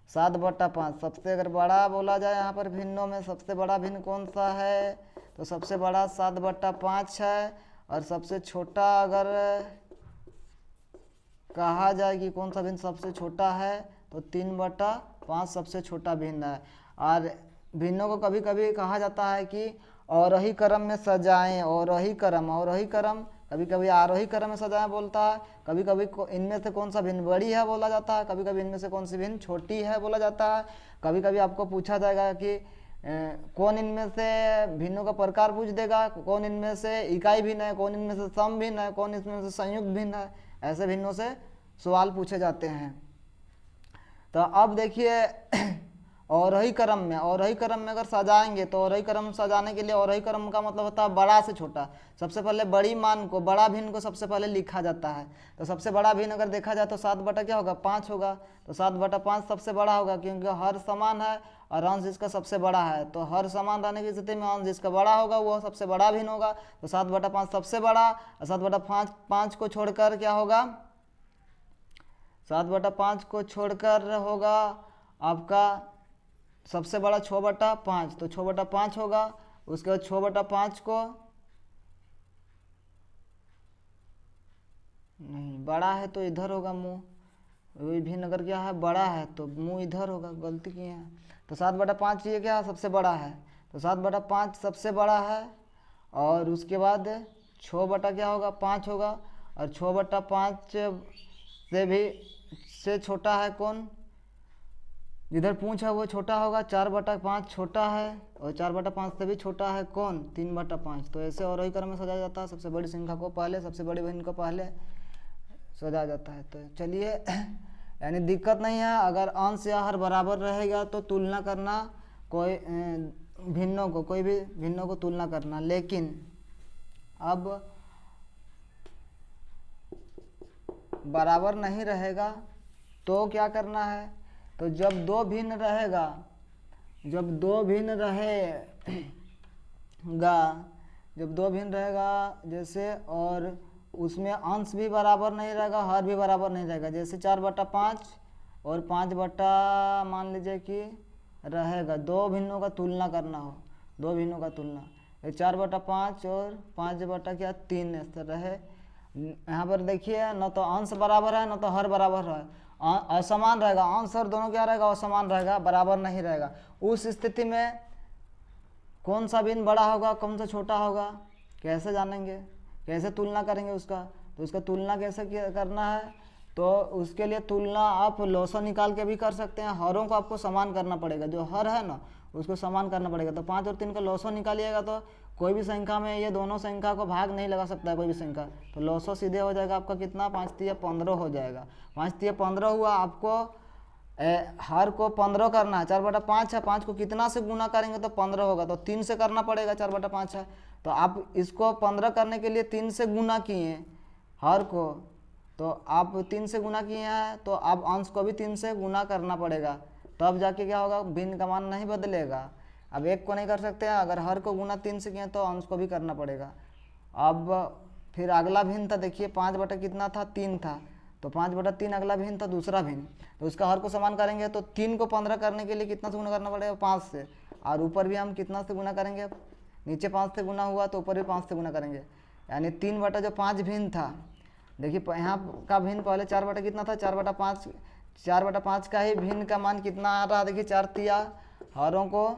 7/5। सबसे अगर बड़ा बोला जाए यहाँ पर भिन्नों में, सबसे बड़ा भिन्न कौन सा है, तो सबसे बड़ा 7/5 है। और सबसे छोटा अगर कहा जाए कि कौन सा भिन्न सबसे छोटा है, तो 3/5 सबसे छोटा भिन्न है। और भिन्नों को कभी कभी कहा जाता है कि अवरोही क्रम में सजाएं, अवरोही क्रम कभी कभी आरोही क्रम में सजाएं बोलता है, कभी कभी इनमें से कौन सा भिन्न बड़ी है बोला जाता है, कभी कभी इनमें से कौन सी भिन्न छोटी है बोला जाता है। कभी कभी आपको पूछा जाएगा कि कौन इनमें से भिन्नों का प्रकार पूछ देगा, कौन इनमें से इकाई भिन्न है, कौन इनमें से सम भिन्न है, कौन इसमें से संयुक्त भिन्न है। ऐसे भिन्नों से सवाल पूछे जाते हैं। तो अब देखिए अवरोही क्रम में अगर सजाएंगे, तो अवरोही क्रम सजाने के लिए अवरोही क्रम का मतलब होता है बड़ा से छोटा। सबसे पहले बड़ी मान को, बड़ा भिन्न को सबसे पहले लिखा जाता है। तो सबसे बड़ा भिन्न अगर देखा जाए तो 7/5 होगा। तो 7/5 सबसे बड़ा होगा, क्योंकि हर समान है और अंश जिसका सबसे बड़ा है। तो हर समान रहने की स्थिति में अंश जिसका बड़ा होगा वह सबसे बड़ा भिन्न होगा। तो 7/5 सबसे बड़ा, और 7/5 को छोड़कर क्या होगा, 7/5 को छोड़कर होगा आपका सबसे बड़ा 6/5। तो 6/5 होगा। उसके बाद 6/5 को नहीं, बड़ा है तो इधर होगा मुंह, वही भिन्न अगर क्या है बड़ा है तो मुंह इधर होगा, गलती किए हैं। तो 7/5 ये क्या है, सबसे बड़ा है। तो 7/5 सबसे बड़ा है। और उसके बाद 6 क्या होगा, 5 होगा। और 6/5 से छोटा है कौन, जिधर पूंछ है वो छोटा होगा। 4/5 छोटा है, और 4/5 से भी छोटा है कौन, 3/5। तो ऐसे अवरोही क्रम में सजाया जाता है। सबसे बड़ी संख्या को पहले, सबसे बड़ी भिन्न को पहले सजाया जाता है। तो चलिए यानी दिक्कत नहीं है, अगर अंश या हर बराबर रहेगा तो तुलना करना, कोई भिन्नों को, कोई भी भिन्नों को तुलना करना। लेकिन अब बराबर नहीं रहेगा तो क्या करना है, तो जब दो भिन्न रहेगा, जब दो भिन्न रहेगा जैसे, और उसमें अंश भी बराबर नहीं रहेगा, हर भी बराबर नहीं रहेगा, जैसे 4/5 और 5 मान लीजिए कि रहेगा, दो भिन्नों का तुलना करना हो, दो भिन्नों का तुलना, 4/5 और 5/3 ऐसा रहे। यहाँ पर देखिए न तो अंश बराबर है न तो हर बराबर है, असमान रहेगा, अंश और दोनों क्या रहेगा, असमान रहेगा, बराबर नहीं रहेगा। उस स्थिति में कौन सा भिन्न बड़ा होगा, कौन सा छोटा होगा, कैसे जानेंगे, कैसे तुलना करेंगे उसका, तो उसका तुलना कैसे करना है, तो उसके लिए तुलना आप लॉसो निकाल के भी कर सकते हैं। हरों को आपको समान करना पड़ेगा, जो हर है ना उसको समान करना पड़ेगा। तो 5 और 3 का लॉसो निकालिएगा तो कोई भी संख्या में ये दोनों संख्या को भाग नहीं लगा सकता है कोई भी संख्या, तो लॉसो सीधे हो जाएगा आपका कितना, 5×3 = 15 हो जाएगा। 5×3 = 15 हुआ। आपको हर को 15 करना है, 4/5 है, 5 को कितना से गुना करेंगे तो 15 होगा, तो 3 से करना पड़ेगा, 4/5 है तो आप इसको 15 करने के लिए 3 से गुना किए हर को, तो आप 3 से गुना किए हैं तो आप अंश को भी 3 से गुना करना पड़ेगा, तब जाके क्या होगा, भिन्न का मान नहीं बदलेगा। अब एक को नहीं कर सकते हैं, अगर हर को गुना 3 से किए तो अंश को भी करना पड़ेगा। अब फिर अगला भिन्न था, देखिए 5 कितना था, 3 था, तो 5/3 अगला भिन्न था, दूसरा भिन्न, तो उसका हर को समान करेंगे तो 3 को 15 करने के लिए कितना से गुना करना पड़ेगा, 5 से, और ऊपर भी हम कितना से गुना करेंगे, नीचे 5 से गुना हुआ तो ऊपर भी 5 से गुना करेंगे, यानी 3/5 भिन्न था। देखिए यहाँ का भिन्न पहले 4 कितना था, 4/5, 4/5 का ही भिन्न का मान कितना आ रहा है, देखिए 4×3 हरों को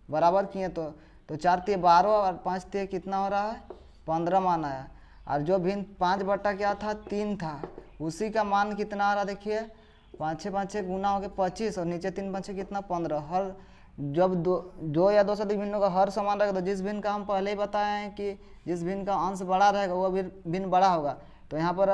बराबर किए तो 4×3 12 और 5×3 कितना हो रहा है, 15 मान आया। और जो भिन्न 5/3 था उसी का मान कितना आ रहा, देखिए 5×6 गुना हो गया 25 और नीचे 3×5 कितना, 15। हर जब दो या दो से अधिक भिन्नों का हर समान रहेगा तो जिस भिन्न का हम पहले ही बताए हैं कि जिस भिन्न का अंश बड़ा रहेगा वह भिन्न बड़ा होगा, तो यहाँ पर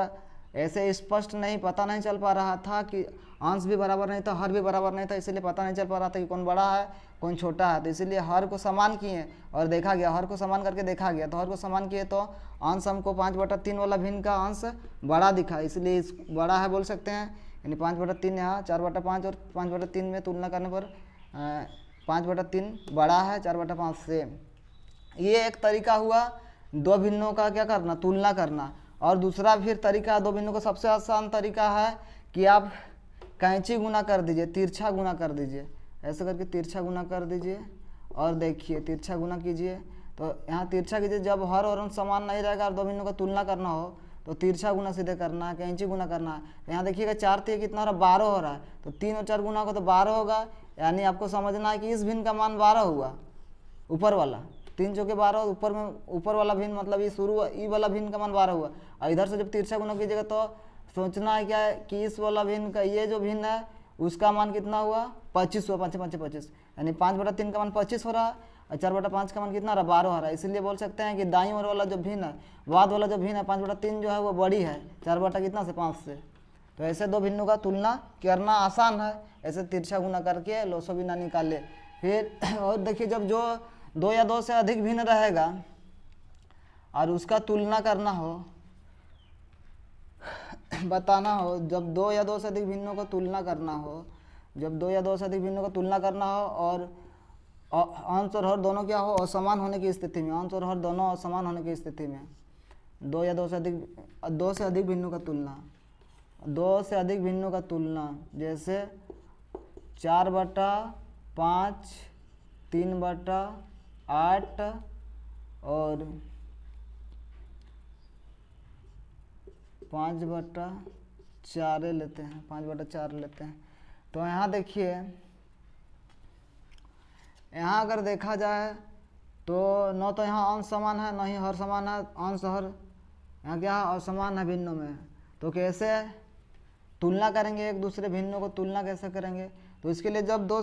ऐसे स्पष्ट नहीं, पता नहीं चल पा रहा था कि अंश भी बराबर नहीं था, हर भी बराबर नहीं था, इसलिए पता नहीं चल पा रहा था कि कौन बड़ा है कौन छोटा है, तो इसलिए हर को समान किए और देखा गया, हर को समान करके देखा गया, तो हर को समान किए तो अंश हमको 5/3 वाला भिन्न का अंश बड़ा दिखा, इसलिए इस बड़ा है बोल सकते हैं, यानी 5/3 यहाँ 4/5 और 5/3 में तुलना करने पर 5/3 बड़ा है 4/5 से। ये एक तरीका हुआ दो भिन्नों का क्या करना, तुलना करना। और दूसरा फिर तरीका दो भिन्नों का सबसे आसान तरीका है कि आप कैंची गुना कर दीजिए, तिरछा गुना कर दीजिए, ऐसे करके तिरछा गुना कर दीजिए और देखिए तिरछा गुना कीजिए, तो यहाँ तिरछा कीजिए, जब हर और अंश समान नहीं रहेगा और दो भिन्नों का तुलना करना हो तो तिरछा गुना सीधे करना है, कैंची गुना करना है। तो यहाँ देखिएगा 4×3 कितना हो रहा है, 12 हो रहा है, तो 3 और 4 गुना होगा तो 12 होगा, यानी आपको समझना है कि इस भिन्न का मान 12 हुआ, ऊपर वाला 3×4 ऊपर में, ऊपर वाला भिन्न मतलब ये शुरू ई वाला भिन्न का मान 12 हुआ, और इधर से जब तिरछा गुना कीजिएगा तो सोचना है क्या है कि इस वाला भिन्न का ये जो भिन्न है उसका मान कितना हुआ, 25 हुआ, 5×5 = 25, यानी 5/3 का मान 25 हो रहा है और 4/5 का मान कितना रहा, 12 हो रहा है। इसलिए बोल सकते हैं कि दाईं ओर वाला जो भिन्न है, बाद वाला जो भिन्न है 5/3 जो है वो बड़ी है 4/5 से। तो ऐसे दो भिन्नों का तुलना करना आसान है, ऐसे तिरछा गुना करके लॉसो भी ना निकाले। फिर और देखिए जब जो 2 या 2 से अधिक भिन्न रहेगा और उसका तुलना करना हो, बताना हो, जब 2 या 2 से अधिक भिन्नों का तुलना करना हो, जब 2 या 2 से अधिक भिन्नों का तुलना करना हो और अंश और हर दोनों क्या हो, असमान होने की स्थिति में, अंश और हर दोनों असमान होने की स्थिति में 2 या 2 से अधिक भिन्नों का तुलना, 2 से अधिक भिन्नों का तुलना, जैसे 4/5, 3/8 और 5/4 लेते हैं, 5/4 लेते हैं। तो यहाँ देखिए, यहाँ अगर देखा जाए तो न तो यहाँ अंश समान है न ही हर समान है, अंश हर यहाँ क्या है, असमान है भिन्नों में। तो कैसे तुलना करेंगे, एक दूसरे भिन्नों को तुलना कैसे करेंगे, तो इसके लिए जब 2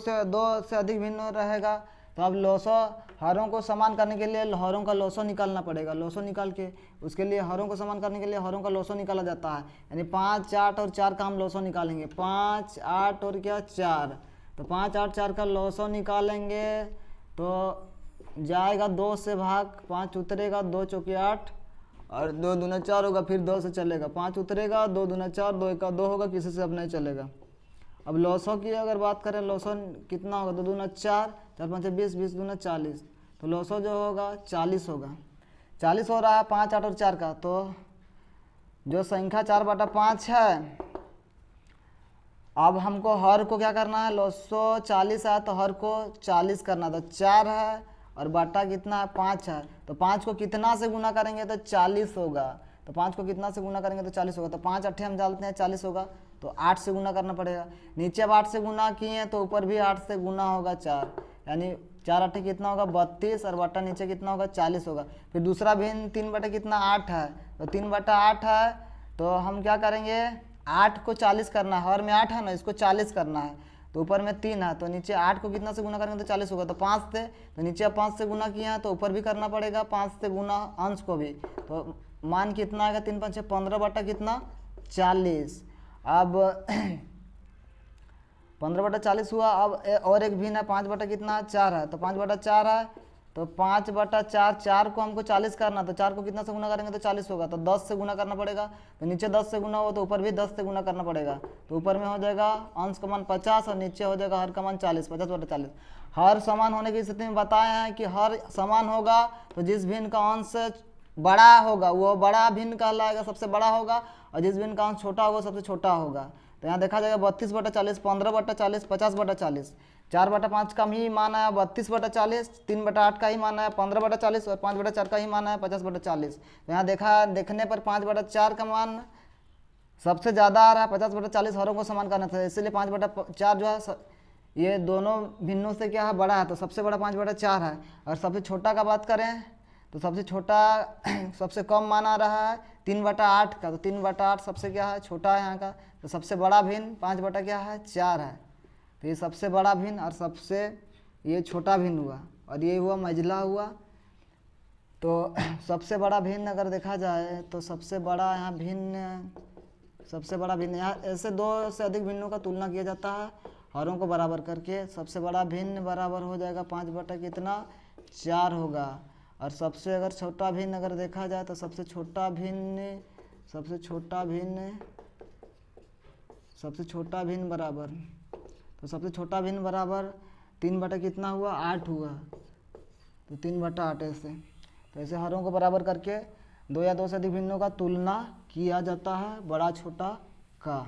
से अधिक भिन्न रहेगा तो अब लोसो हरों को समान करने के लिए हरों का लोसो निकालना पड़ेगा। लोसो निकाल के उसके लिए हरों को समान करने के लिए हरों का लोसो निकाला जाता है, यानी 5, 8 और 4 का हम लोसो निकालेंगे। 5, 8 और क्या 4, तो 5, 8, 4 का लोसो निकालेंगे तो जाएगा 2 से भाग, 5 उतरेगा, 2 चौके 8 और 2 दूना 4 होगा, फिर 2 से चलेगा, 5 उतरेगा, 2 दूना 4, 2 एका 2 होगा, किसी से अब नहीं चलेगा। अब लॉसो की अगर बात करें, लॉसो कितना होगा, 2 दूना 4, 4 5 20, 20 दूना 40, तो लॉसो जो होगा 40 होगा। 40 हो रहा है 5, 8 और 4 का। तो जो संख्या 4/5 है, अब हमको हर को क्या करना है, लॉसो 40 है तो हर को 40 करना, तो 4 है और बटा कितना है 5 है, तो 5 को कितना से गुना करेंगे तो 40 होगा। तो 5 को कितना से गुना करेंगे तो 40 होगा, तो 5 अट्ठे हम डालते हैं 40 होगा, तो 8 से गुना करना पड़ेगा। नीचे अब 8 से गुना किए हैं तो ऊपर भी 8 से गुना होगा 4, यानी 4 अट्ठे कितना होगा 32 और बटा नीचे कितना होगा 40 होगा। फिर दूसरा भिन्न 3 बटा कितना 8 है, तो 3/8 है, तो हम क्या करेंगे 8 को 40 करना है, हर में 8 है ना, इसको 40 करना है, तो ऊपर में 3 है, तो नीचे 8 को कितना से गुना करेंगे तो 40 होगा, तो 5 से, तो नीचे अब 5 से गुना किया है तो ऊपर भी करना पड़ेगा 5 से गुना अंश को भी, तो मान कितना आएगा 3 5 6 15 बटा कितना 40। अब 15/40 हुआ। अब और एक भिन्न है 5 बटा कितना 4 है, तो 5/4 है, तो 5/4, 4 को हमको 40 करना, तो 4 को कितना से गुना करेंगे तो 40 होगा, तो 10 से गुना करना पड़ेगा, तो नीचे 10 से गुना हो तो ऊपर भी 10 से गुना करना पड़ेगा, तो ऊपर में हो जाएगा अंश का मान 50 और नीचे हो जाएगा हर का मान 40, 50/40। हर समान होने की स्थिति में बताए हैं कि हर समान होगा तो जिस भिन्न का अंश बड़ा होगा वो बड़ा भिन्न कहलाएगा, सबसे बड़ा होगा, और जिस भिन्न का अंश छोटा होगा सबसे छोटा होगा। तो यहाँ देखा जाएगा 32/40, 15/40, 50/40, 4/5 का ही मान आया 32/40, 3/8 का ही मान आया 15/40 और 5/4 का ही मान आया 50/40। तो यहाँ देखने पर 5/4 का मान सबसे ज़्यादा आ रहा है, 50/40 हरों को समान करना था, इसलिए 5/4 जो है ये दोनों भिन्नों से क्या है बड़ा है, तो सबसे बड़ा 5/4 है। और सबसे छोटा का बात करें तो सबसे छोटा सबसे कम मान आ रहा है 3/8 का, तो 3/8 सबसे क्या है छोटा है यहाँ का, तो सबसे बड़ा भिन्न 5/4 है, तो ये सबसे बड़ा भिन्न और सबसे ये छोटा भिन्न हुआ, और ये हुआ मझला हुआ। तो सबसे बड़ा भिन्न अगर देखा जाए तो सबसे बड़ा यहाँ भिन्न यहाँ ऐसे 2 से अधिक भिन्नों का तुलना किया जाता है हरों को बराबर करके। सबसे बड़ा भिन्न बराबर हो जाएगा 5/4 होगा। और सबसे अगर छोटा भिन्न अगर देखा जाए तो सबसे छोटा भिन्न बराबर 3/कितना हुआ 8 हुआ, तो 3/8 ऐसे। तो ऐसे हरों को बराबर करके 2 या 2 से अधिक भिन्नों का तुलना किया जाता है बड़ा छोटा का।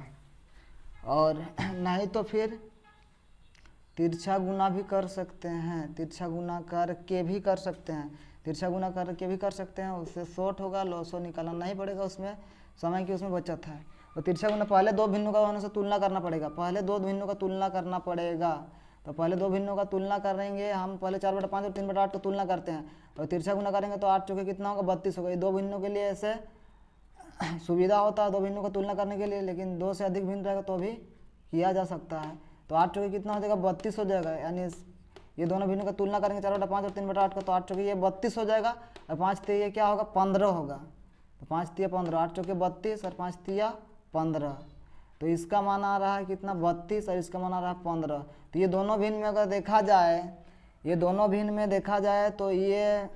और नहीं तो फिर तिरछा गुना भी कर सकते हैं, तिरछा गुना करके भी कर सकते हैं, उससे शॉर्ट होगा, लॉसो निकालना नहीं पड़ेगा, उसमें समय की उसमें बचत है। तो तिरछा गुना पहले 2 भिन्नों का होने से तुलना करना पड़ेगा, तो पहले 2 भिन्नों का तुलना करेंगे हम। पहले 4/5 और 3/8 को तुलना करते हैं, तो तिरछा गुना करेंगे तो 8 चौके कितना होगा 32 होगा। ये 2 भिन्नों के लिए ऐसे सुविधा होता है 2 भिन्नों को तुलना करने के लिए, लेकिन 2 से अधिक भिन्न रहेगा तो भी किया जा सकता है। तो 8 चौके कितना हो जाएगा 32 हो जाएगा, यानी ये दोनों भिन्नों का तुलना करेंगे 4/5 और 3/8 का, तो 8 चौके ये 32 हो जाएगा, और 5 तिया ये क्या होगा 15 होगा, तो 5 तिया 15, 8 चौके 32 और 5 तिया 15, तो इसका मान आ रहा है कितना 32 और इसका मान आ रहा है 15। तो ये दोनों भिन्न में अगर देखा जाए, तो ये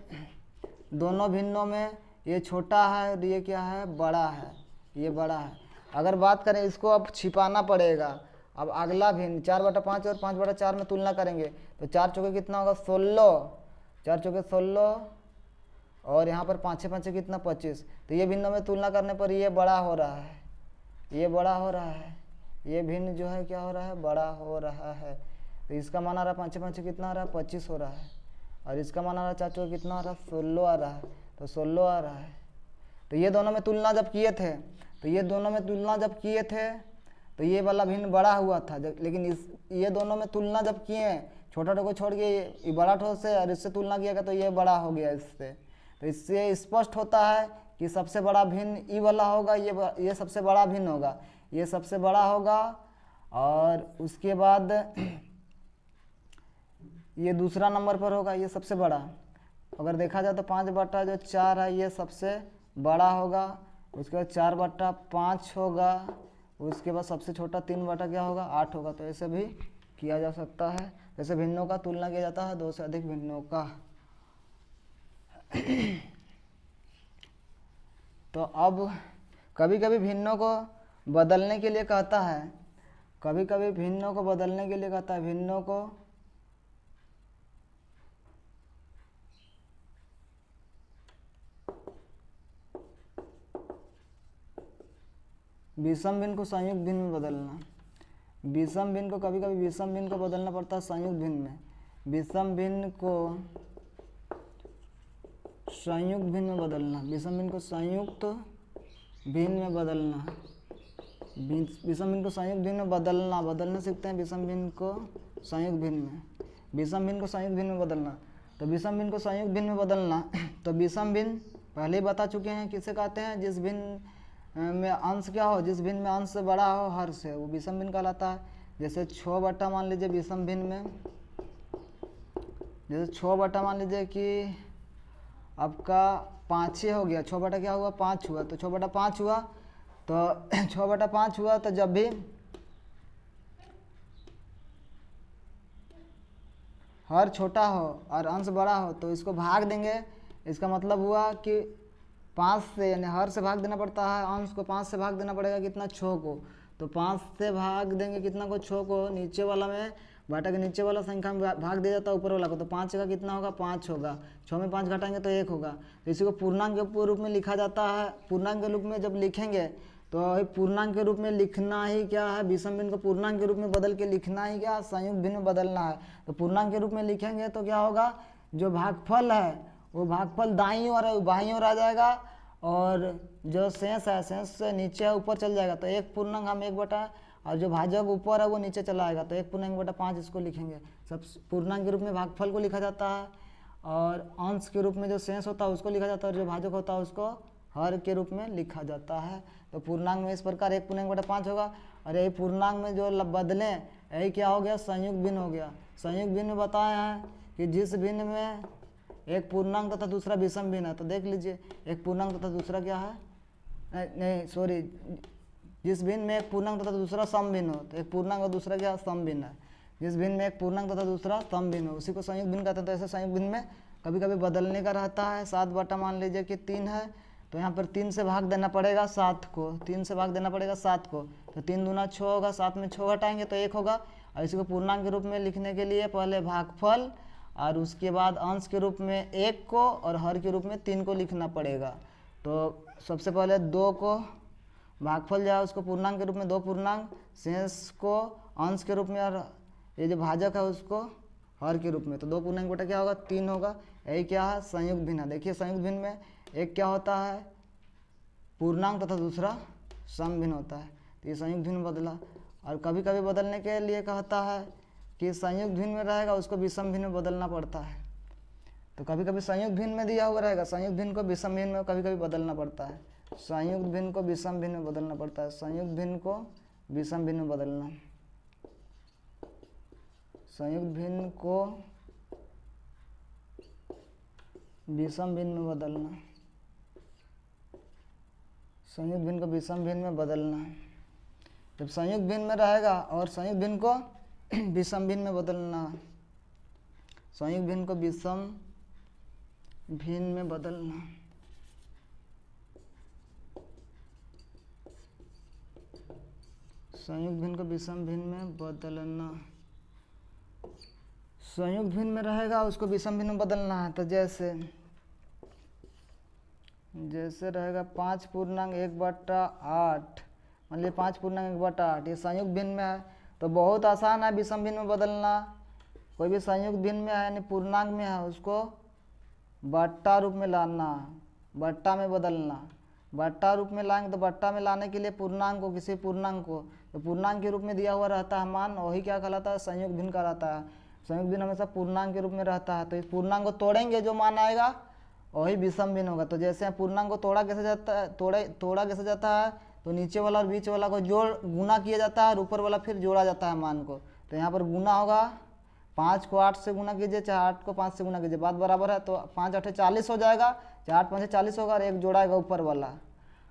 दोनों भिन्नों में ये छोटा है और ये क्या है बड़ा है, ये बड़ा है। अगर बात करें इसको अब छिपाना पड़ेगा। अब अगला भिन्न 4/5 और 5/4 में तुलना करेंगे, तो 4 चौके कितना होगा 16, 4 चौके 16 और यहाँ पर 5 5 कितना 25, तो ये भिन्नों में तुलना करने पर ये बड़ा हो रहा है, ये भिन्न जो है क्या हो रहा है बड़ा हो रहा है। तो इसका मान आ रहा है 5 5 कितना आ रहा है 25 हो रहा है, और इसका मान आ रहा है 4 चौके कितना आ रहा है 16 आ रहा है, तो 16 आ रहा है। तो ये दोनों में तुलना जब किए थे तो ये वाला भिन्न बड़ा हुआ था, लेकिन ये दोनों में तुलना जब किए छोटा ठो को छोड़ के ये बड़ा ठो से और इससे तुलना किया गया तो ये बड़ा हो गया इससे। तो इससे स्पष्ट होता है कि सबसे बड़ा भिन्न ई वाला होगा, ये सबसे बड़ा भिन्न होगा, ये सबसे बड़ा होगा, और उसके बाद ये दूसरा नंबर पर होगा, ये सबसे बड़ा। अगर देखा जाए तो 5/4 है ये सबसे बड़ा होगा, उसके बाद 4/5 होगा, उसके बाद सबसे छोटा 3 क्या होगा 8 होगा। तो ऐसे भी किया जा सकता है, जैसे भिन्नों का तुलना किया जाता है 2 से अधिक भिन्नों का। तो अब कभी कभी भिन्नों को बदलने के लिए कहता है, कभी कभी भिन्नों को बदलने के लिए कहता है, भिन्नों को विषम भिन्न को संयुक्त भिन्न में बदलना। विषम भिन्न को कभी कभी विषम भिन्न को बदलना पड़ता है संयुक्त भिन्न में। विषम भिन्न को संयुक्त भिन्न में बदलना, विषम भिन्न को संयुक्त भिन्न में बदलना, विषम भिन्न को संयुक्त भिन्न में बदलना सीखते हैं। विषम भिन्न को संयुक्त भिन्न में, विषम भिन्न को संयुक्त भिन्न में बदलना। तो विषम भिन्न को संयुक्त भिन्न में बदलना, तो विषम भिन्न पहले ही बता चुके हैं किसे कहते हैं, जिस भिन्न में अंश क्या हो, जिस भिन्न में अंश से बड़ा हो हर से, वो विषम भिन्न कहलाता है। जैसे 6 मान लीजिए विषम भिन्न में, जैसे 6 मान लीजिए कि आपका 5 हो गया, 6 क्या हुआ 5 हुआ, तो 6/5 हुआ, तो 6/5 हुआ, तो जब भी हर छोटा हो और अंश बड़ा हो तो इसको भाग देंगे। इसका मतलब हुआ कि 5 से, यानी हर से भाग देना पड़ता है, अंश को 5 से भाग देना पड़ेगा कितना 6 को, तो 5 से भाग देंगे कितना को 6 को, नीचे वाला में बाटा के नीचे वाला संख्या में भाग दिया जाता है ऊपर वाला को, तो 5 का कितना होगा 5 होगा, 6 में 5 घटाएंगे तो 1 होगा। तो इसी को पूर्णांक के रूप में लिखा जाता है। पूर्णांक के रूप में जब लिखेंगे तो पूर्णांक के रूप में लिखना ही क्या है, विषम भिन्न को पूर्णांक के रूप में बदल के लिखना ही क्या, संयुक्त भिन्न में बदलना है। तो पूर्णांक के रूप में लिखेंगे तो क्या होगा, जो भागफल है वो भागफल दाईं और बाईं ओर आ जाएगा, और जो शेष है शेष से नीचे ऊपर चल जाएगा, तो 1 पूर्णांक हम 1 और जो भाजक ऊपर है वो नीचे चला आएगा, तो 1 पूर्णांक 1/5 इसको लिखेंगे। सब पूर्णांक के रूप में भागफल को लिखा जाता है, और अंश के रूप में जो शेष होता है उसको लिखा जाता है, और जो भाजक होता है उसको हर के रूप में लिखा जाता है। तो पूर्णांक में इस प्रकार 1 पूर्णांक 1/5 होगा, और यही पूर्णांक में जो बदलें यही क्या हो गया, संयुक्त भिन्न हो गया। संयुक्त भिन्न में बताया है कि जिस भिन्न में एक पूर्णांक तथा दूसरा विषम भिन्न है, तो देख लीजिए एक पूर्णांक तथा दूसरा क्या है, नहीं सॉरी, जिस भिन्न में एक पूर्णांक तथा दूसरा सम भिन्न हो, तो एक पूर्णांक और दूसरा क्या सम भिन्न है। जिस भिन्न में एक पूर्णांक तथा दूसरा सम भिन्न हो उसी को संयुक्त भिन्न कहते हैं। तो ऐसे संयुक्त भिन्न में कभी कभी बदलने का रहता है। 7 मान लीजिए कि 3 है, तो यहाँ पर 3 से भाग देना पड़ेगा 7 को, 3 से भाग देना पड़ेगा 7 को, तो 3 दूना 6 होगा, 7 में 6 घटाएंगे तो 1 होगा। और इसी को पूर्णांक के रूप में लिखने के लिए पहले भागफल और उसके बाद अंश के रूप में 1 को और हर के रूप में 3 को लिखना पड़ेगा। तो सबसे पहले 2 को भागफल जो है उसको पूर्णांक के रूप में 2 पूर्णांक, शेष को अंश के रूप में, और ये जो भाजक है उसको हर के रूप में, तो 2 पूर्णांक बटा क्या होगा 3 होगा। यही क्या है संयुक्त भिन्न है। देखिए संयुक्त भिन्न में एक क्या होता है पूर्णांक तथा दूसरा सम भिन्न होता है, तो ये संयुक्त भिन्न बदला। और कभी कभी बदलने के लिए कहता है कि संयुक्त भिन्न में रहेगा उसको विषम भिन्न में बदलना पड़ता है। तो कभी कभी संयुक्त भिन्न में दिया हुआ रहेगा, संयुक्त भिन्न को विषम भिन्न में कभी कभी बदलना पड़ता है, संयुक्त भिन्न को विषम भिन्न में बदलना पड़ता है, संयुक्त भिन्न को विषम भिन्न में बदलना, संयुक्त भिन्न को विषम भिन्न में बदलना, संयुक्त भिन्न को विषम भिन्न में बदलना। जब संयुक्त भिन्न में रहेगा और संयुक्त भिन्न को विषम भिन्न में बदलना, संयुक्त भिन्न को विषम भिन्न में बदलना, संयुक्त भिन्न को विषम भिन्न में बदलना, संयुक्त भिन्न में रहेगा उसको विषम भिन्न में बदलना है। तो जैसे रहेगा 5 पूर्णांक 1/8, मान लीजिए 5 पूर्णांक 1/8 ये संयुक्त भिन्न में है, तो बहुत आसान है विषम भिन्न में बदलना। कोई भी संयुक्त भिन्न में है यानी पूर्णांक में है उसको बट्टा रूप में लाना, बट्टा में बदलना, बट्टा रूप में लाएंगे तो बट्टा में लाने के लिए पूर्णांक को, किसी पूर्णांक को तो पूर्णांक के रूप में दिया हुआ रहता है मान, वही क्या कहलाता है संयुक्त भिन्न कहलाता है। संयुक्त भिन्न हमेशा पूर्णांक के रूप में रहता है, तो इस पूर्णांक को तोड़ेंगे जो मान आएगा वही विषम भिन्न होगा। तो जैसे पूर्णांक को तोड़ा कैसे जाता है, तोड़ा कैसे जाता है, तो नीचे वाला और बीच वाला को जोड़ गुना किया जाता है और ऊपर वाला फिर जोड़ा जाता है मान को। तो यहाँ पर गुना होगा 5 को 8 से गुना कीजिए, चाहे 8 को 5 से गुना कीजिए, बात बराबर है। तो 5 8 40 हो जाएगा, चाहे 8 5 40 होगा, और एक जोड़ा आएगा ऊपर वाला।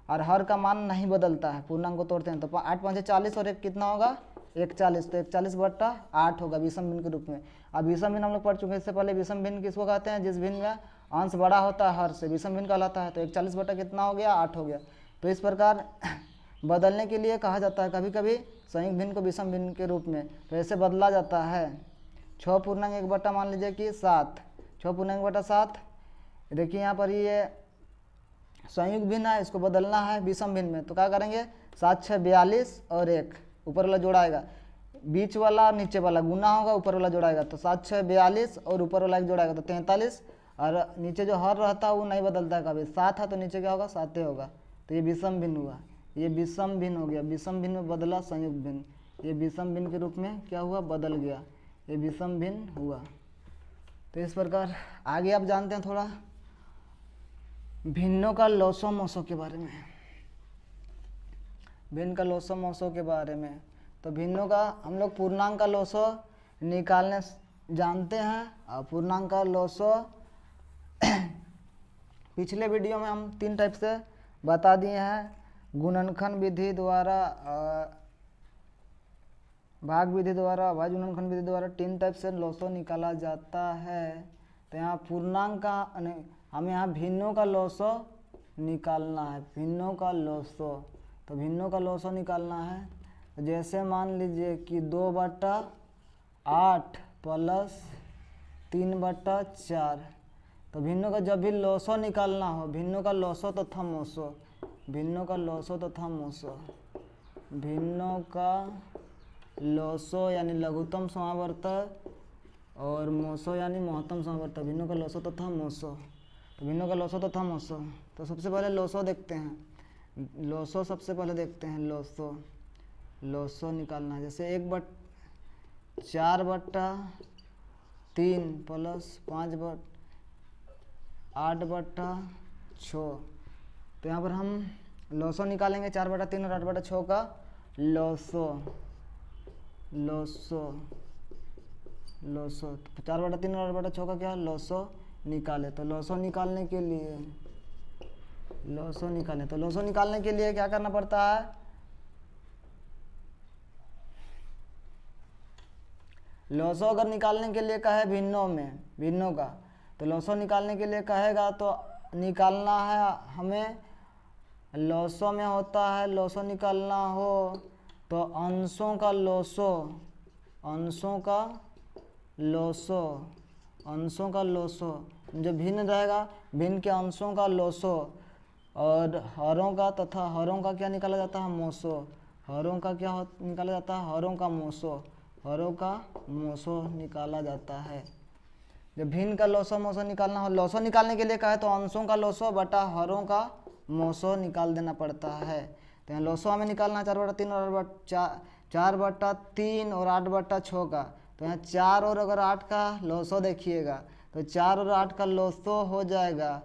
और हर का मान नहीं बदलता है, पूर्णांक को तोड़ते हैं। तो 8 5 40 और एक कितना होगा 41, तो 41/8 होगा विषम भिन्न के रूप में। अब विषम भिन्न हम लोग पढ़ चुके हैं इससे पहले। विषम भिन्न किसको कहते हैं? जिस भिन्न का अंश बड़ा होता है हर से, विषम भिन्न कहलाता है। तो 41 कितना हो गया 8 हो गया। तो इस प्रकार बदलने के लिए कहा जाता है कभी कभी संयुक्त भिन्न को विषम भिन्न के रूप में, तो ऐसे बदला जाता है। 6 पूर्णांक 1 मान लीजिए कि 7, 6 पूर्णांक 1/7। देखिए यहाँ पर ये संयुक्त भिन्न है, इसको बदलना है विषम भिन्न में। तो क्या करेंगे? 7 6 42 और 1 ऊपर वाला जोड़ाएगा, बीच वाला नीचे वाला गुना होगा, ऊपर वाला जोड़ाएगा। तो 7 6 42 और ऊपर वाला एक जोड़ाएगा तो 43, और नीचे जो हर रहता है वो नहीं बदलता है कभी। 7 है तो नीचे क्या होगा 7 होगा। तो ये विषम भिन्न हुआ, ये विषम भिन्न हो गया। विषम भिन्न में बदला संयुक्त भिन्न, ये विषम भिन्न के रूप में क्या हुआ बदल गया, ये विषम भिन्न हुआ। तो इस प्रकार आगे आप जानते हैं थोड़ा भिन्नों का लॉसो मोसो के बारे में, भिन्न का लॉसो मोसो के बारे में। तो भिन्नों का हम लोग पूर्णांक का लॉसो निकालने जानते हैं। और पूर्णांक का लॉसो पिछले वीडियो में हम 3 टाइप से बता दिए हैं, गुणनखंड विधि द्वारा, भाग विधि द्वारा, अभाज्य गुणनखंड विधि द्वारा 3 टाइप से लॉसो निकाला जाता है। तो यहाँ पूर्णांक का हमें यहाँ भिन्नों का लॉसो निकालना है, भिन्नों का लॉसो। तो भिन्नों का लॉसो निकालना है, जैसे मान लीजिए कि 2/8 प्लस 3/4। तो भिन्नों का जब भी लॉसो निकालना हो, भिन्नों का लॉसो तथा मोसो, भिन्नों का लॉसो तथा मोसो, भिन्नों का लॉसो यानी लघुत्तम समावर्तक और मोसो यानी महत्तम समावर्तक, भिन्नों का लॉसो तथा मोसो। तो भिन्नों का लॉसो तथा मोसो, तो सबसे पहले लॉसो देखते हैं, लॉसो सबसे पहले देखते हैं। लॉसो, लॉसो निकालना है, जैसे 4/3 प्लस 5/8/6। तो यहाँ पर हम लॉसो निकालेंगे 4/3 और 8/6 का लॉसो, लॉसो, लॉसो। 4/3 और 8/6 का क्या लॉसो निकाले। तो लॉसो निकालने के लिए, लॉसो निकालें, तो लॉसो निकालने के लिए क्या करना पड़ता है? लॉसो अगर निकालने के लिए कहे भिन्नों में, भिन्नों का, तो लॉसो निकालने के लिए कहेगा तो निकालना है हमें, लॉसो में होता है लॉसो निकालना हो तो अंशों का लॉसो, अंशों का लॉसो, अंशों का लॉसो, जो भिन्न रहेगा भिन्न के अंशों का लॉसो, और हरों का तथा हरों का क्या निकाला जाता है? मोसो। हरों का क्या निकाला जाता है? हरों का मोसो, हरों का मोसो निकाला जाता है। जब भिन्न का लॉसो मोसो निकालना हो, लॉसो निकालने के लिए कहे तो अंशों का लॉसो बटा हरों का मोसो निकाल देना पड़ता है। तो यहाँ लॉसो हमें निकालना है 4/3 और 4/3 और 8/6 का। तो यहाँ 4 और अगर 8 का लॉसो देखिएगा तो 4 और 8 का लॉसो हो जाएगा।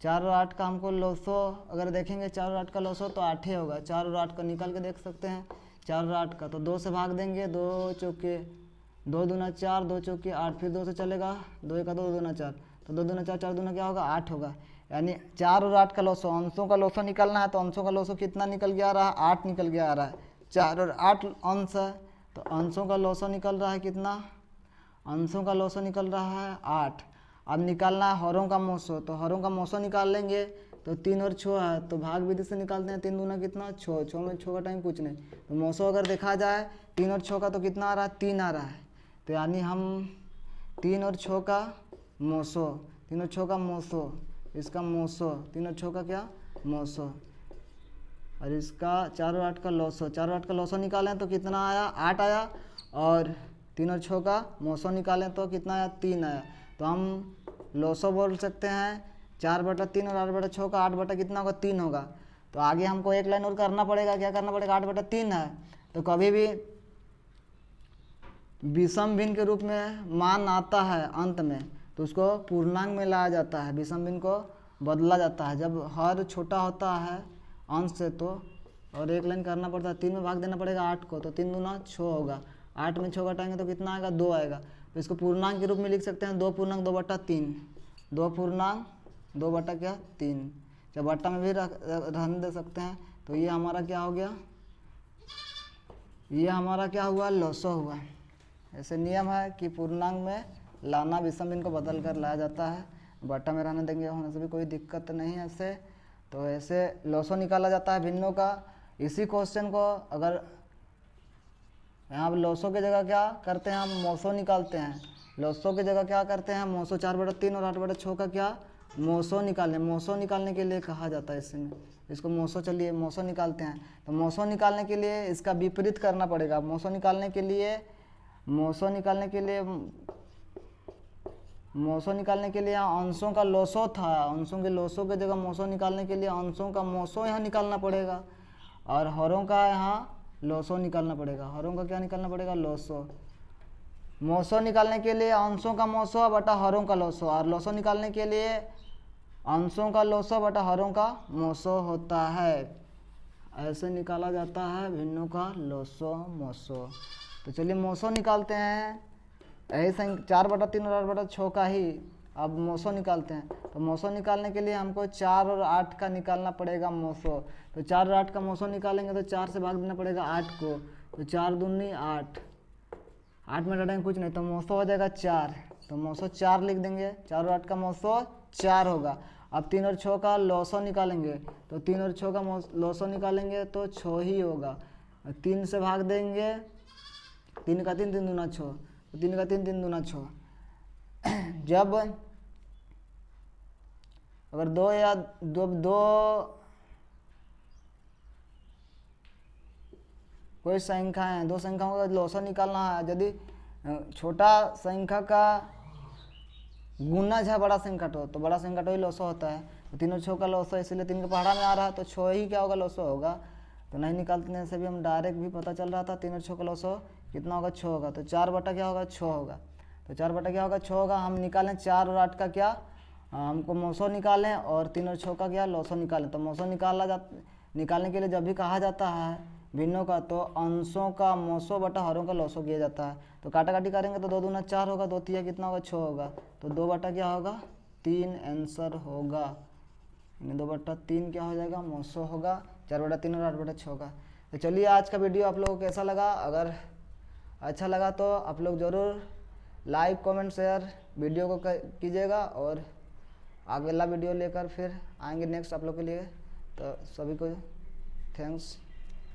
4 और 8 का हमको लॉसो अगर देखेंगे, 4 और 8 का लॉसो तो 8 ही होगा। 4 और 8 का निकाल के देख सकते हैं, 4 और 8 का तो 2 से भाग देंगे, 2 चौके 2 दूना 4, 2 चौके 8, फिर 2 से चलेगा, 2 1 2 दूना 4, तो 2 दूना 4, 4 दूना क्या होगा 8 होगा। यानी 4 और 8 का लॉसो, अंशों का लॉसो निकालना है। तो अंशों का लॉसो कितना निकल के आ रहा है? 8 निकल के आ रहा है। 4 और 8 अंश है तो अंशों का लॉसो निकल रहा है कितना? अंशों का लॉसो निकल रहा है 8। अब निकालना है हरों का मोसो, तो हरों का मोसो निकाल लेंगे तो 3 और 6 है तो भाग विधि से निकालते हैं। 3 दूना कितना 6, 6 में 6 का टाइम कुछ नहीं। तो मोसो अगर देखा जाए 3 और 6 का तो कितना आ रहा है? 3 आ रहा है। तो यानी हम 3 और 6 का मोसो, 3 और 6 का मोसो, इसका मोसो, 3 और 6 का क्या मोसो, और इसका 4 और 8 का लॉसो। 4 और 8 का लॉसो निकालें तो कितना आया? 8 आया। और 3 और 6 का मोसो निकालें तो कितना आया? 3 आया। तो हम लॉसो बोल सकते हैं 4/3 और 8/6 का 8 कितना होगा? 3 होगा। तो आगे हमको एक लाइन और करना पड़ेगा, क्या करना पड़ेगा? 8/3 है तो कभी भी विषम भिन्न के रूप में मान आता है अंत में तो उसको पूर्णांक में लाया जाता है, विषम भिन्न को बदला जाता है जब हर छोटा होता है अंश से। तो और एक लाइन करना पड़ता है, 3 में भाग देना पड़ेगा 8 को, तो 3 दूना 6 होगा। 8 में 6 घटाएंगे तो कितना आएगा? 2 आएगा। तो इसको पूर्णांक के रूप में लिख सकते हैं 2 पूर्णांक 2/3, 2 पूर्णांक 2/3, जब बट्टा में भी रहने दे सकते हैं। तो ये हमारा क्या हो गया, ये हमारा क्या हुआ, लॉसो हुआ। ऐसे नियम है कि पूर्णांक में लाना विषम भिन्न को बदल कर लाया जाता है, बट्टा में रहने देंगे होने से भी कोई दिक्कत नहीं है ऐसे। तो ऐसे लॉसो निकाला जाता है भिन्नों का। इसी क्वेश्चन को अगर यहाँ पर लॉसो की जगह क्या करते हैं, हम मोसो निकालते हैं। लॉसो की जगह क्या करते हैं, मोसो 4/3 और 8/6 का क्या मोसो निकालने, मोसो निकालने के लिए कहा जाता है इसमें। इसको मोसो, चलिए मोसो निकालते हैं। तो मोसो निकालने के लिए इसका विपरीत करना पड़ेगा। मोसो निकालने के लिए अंशों का लोसो था, अंशों के लोसो की जगह मोसो निकालने के लिए अंशों का मोसो यहाँ निकालना पड़ेगा, और हरों का यहाँ लोसो निकालना पड़ेगा। हरों का क्या निकालना पड़ेगा, लोसो। मोसो निकालने के लिए अंशों का मोसो बटा हरों का लोसो, और लोसो निकालने के लिए अंशों का लोसो बटा हरों का मोसो होता है। ऐसे निकाला जाता है भिन्नों का लोसो मोसो। तो चलिए मोसो निकालते हैं। यही 4/3 और 8/6 का ही अब मोसो निकालते हैं। तो मोसो निकालने के लिए हमको 4 और 8 का निकालना पड़ेगा मोसो। तो 4 और 8 का मोसो निकालेंगे तो 4 से भाग देना पड़ेगा 8 को। तो 4 दूनी 8, 8 में डालेंगे कुछ नहीं, तो मोसो हो जाएगा 4। तो मोसो 4 लिख देंगे, 4 और 8 का मोसो 4 होगा। अब 3 और 6 का लोसो निकालेंगे, तो 3 और 6 का लोसो निकालेंगे तो 6 ही होगा। 3 से भाग देंगे, 3 का 3, 3 दूना 6, तो 3 का 3, 3 दूना 6। जब अगर कोई संख्या है, 2 संख्याओं का लोसो निकालना है। यदि छोटा संख्या का गुणज है बड़ा संकट हो, तो बड़ा संकट ही लोसो होता है। तो 3 और 6 का लोसो, इसलिए 3 का पहाड़ा में आ रहा है, तो 6 ही क्या होगा, लोसो होगा। तो नहीं निकालने से भी हम डायरेक्ट भी पता चल रहा था 3 और 6 का लोसो कितना होगा, 6 होगा। तो 4 बटा क्या होगा, 6 होगा। तो 4 बटा क्या होगा, 6 होगा। हम निकालें 4 और 8 का क्या, हमको मोसो निकालें, और 3 और 6 का क्या लोसो निकालें। तो मोसो निकालने के लिए जब भी कहा जाता है भिन्नों का, तो अंशों का मोसो बटा हरों का लोसो किया जाता है। तो काटा काटी करेंगे तो 2 दूना 4 होगा, 2 तिया कितना होगा, 6 होगा। तो 2 बटा क्या होगा, 3 आंसर होगा। 2/3 क्या हो जाएगा, मोसो होगा। 4/3 और 8/6 का। तो चलिए आज का वीडियो आप लोगों को कैसा लगा, अगर अच्छा लगा तो आप लोग ज़रूर लाइक कमेंट शेयर वीडियो को कीजिएगा, और अगला वीडियो लेकर फिर आएंगे नेक्स्ट आप लोग के लिए। तो सभी को थैंक्स।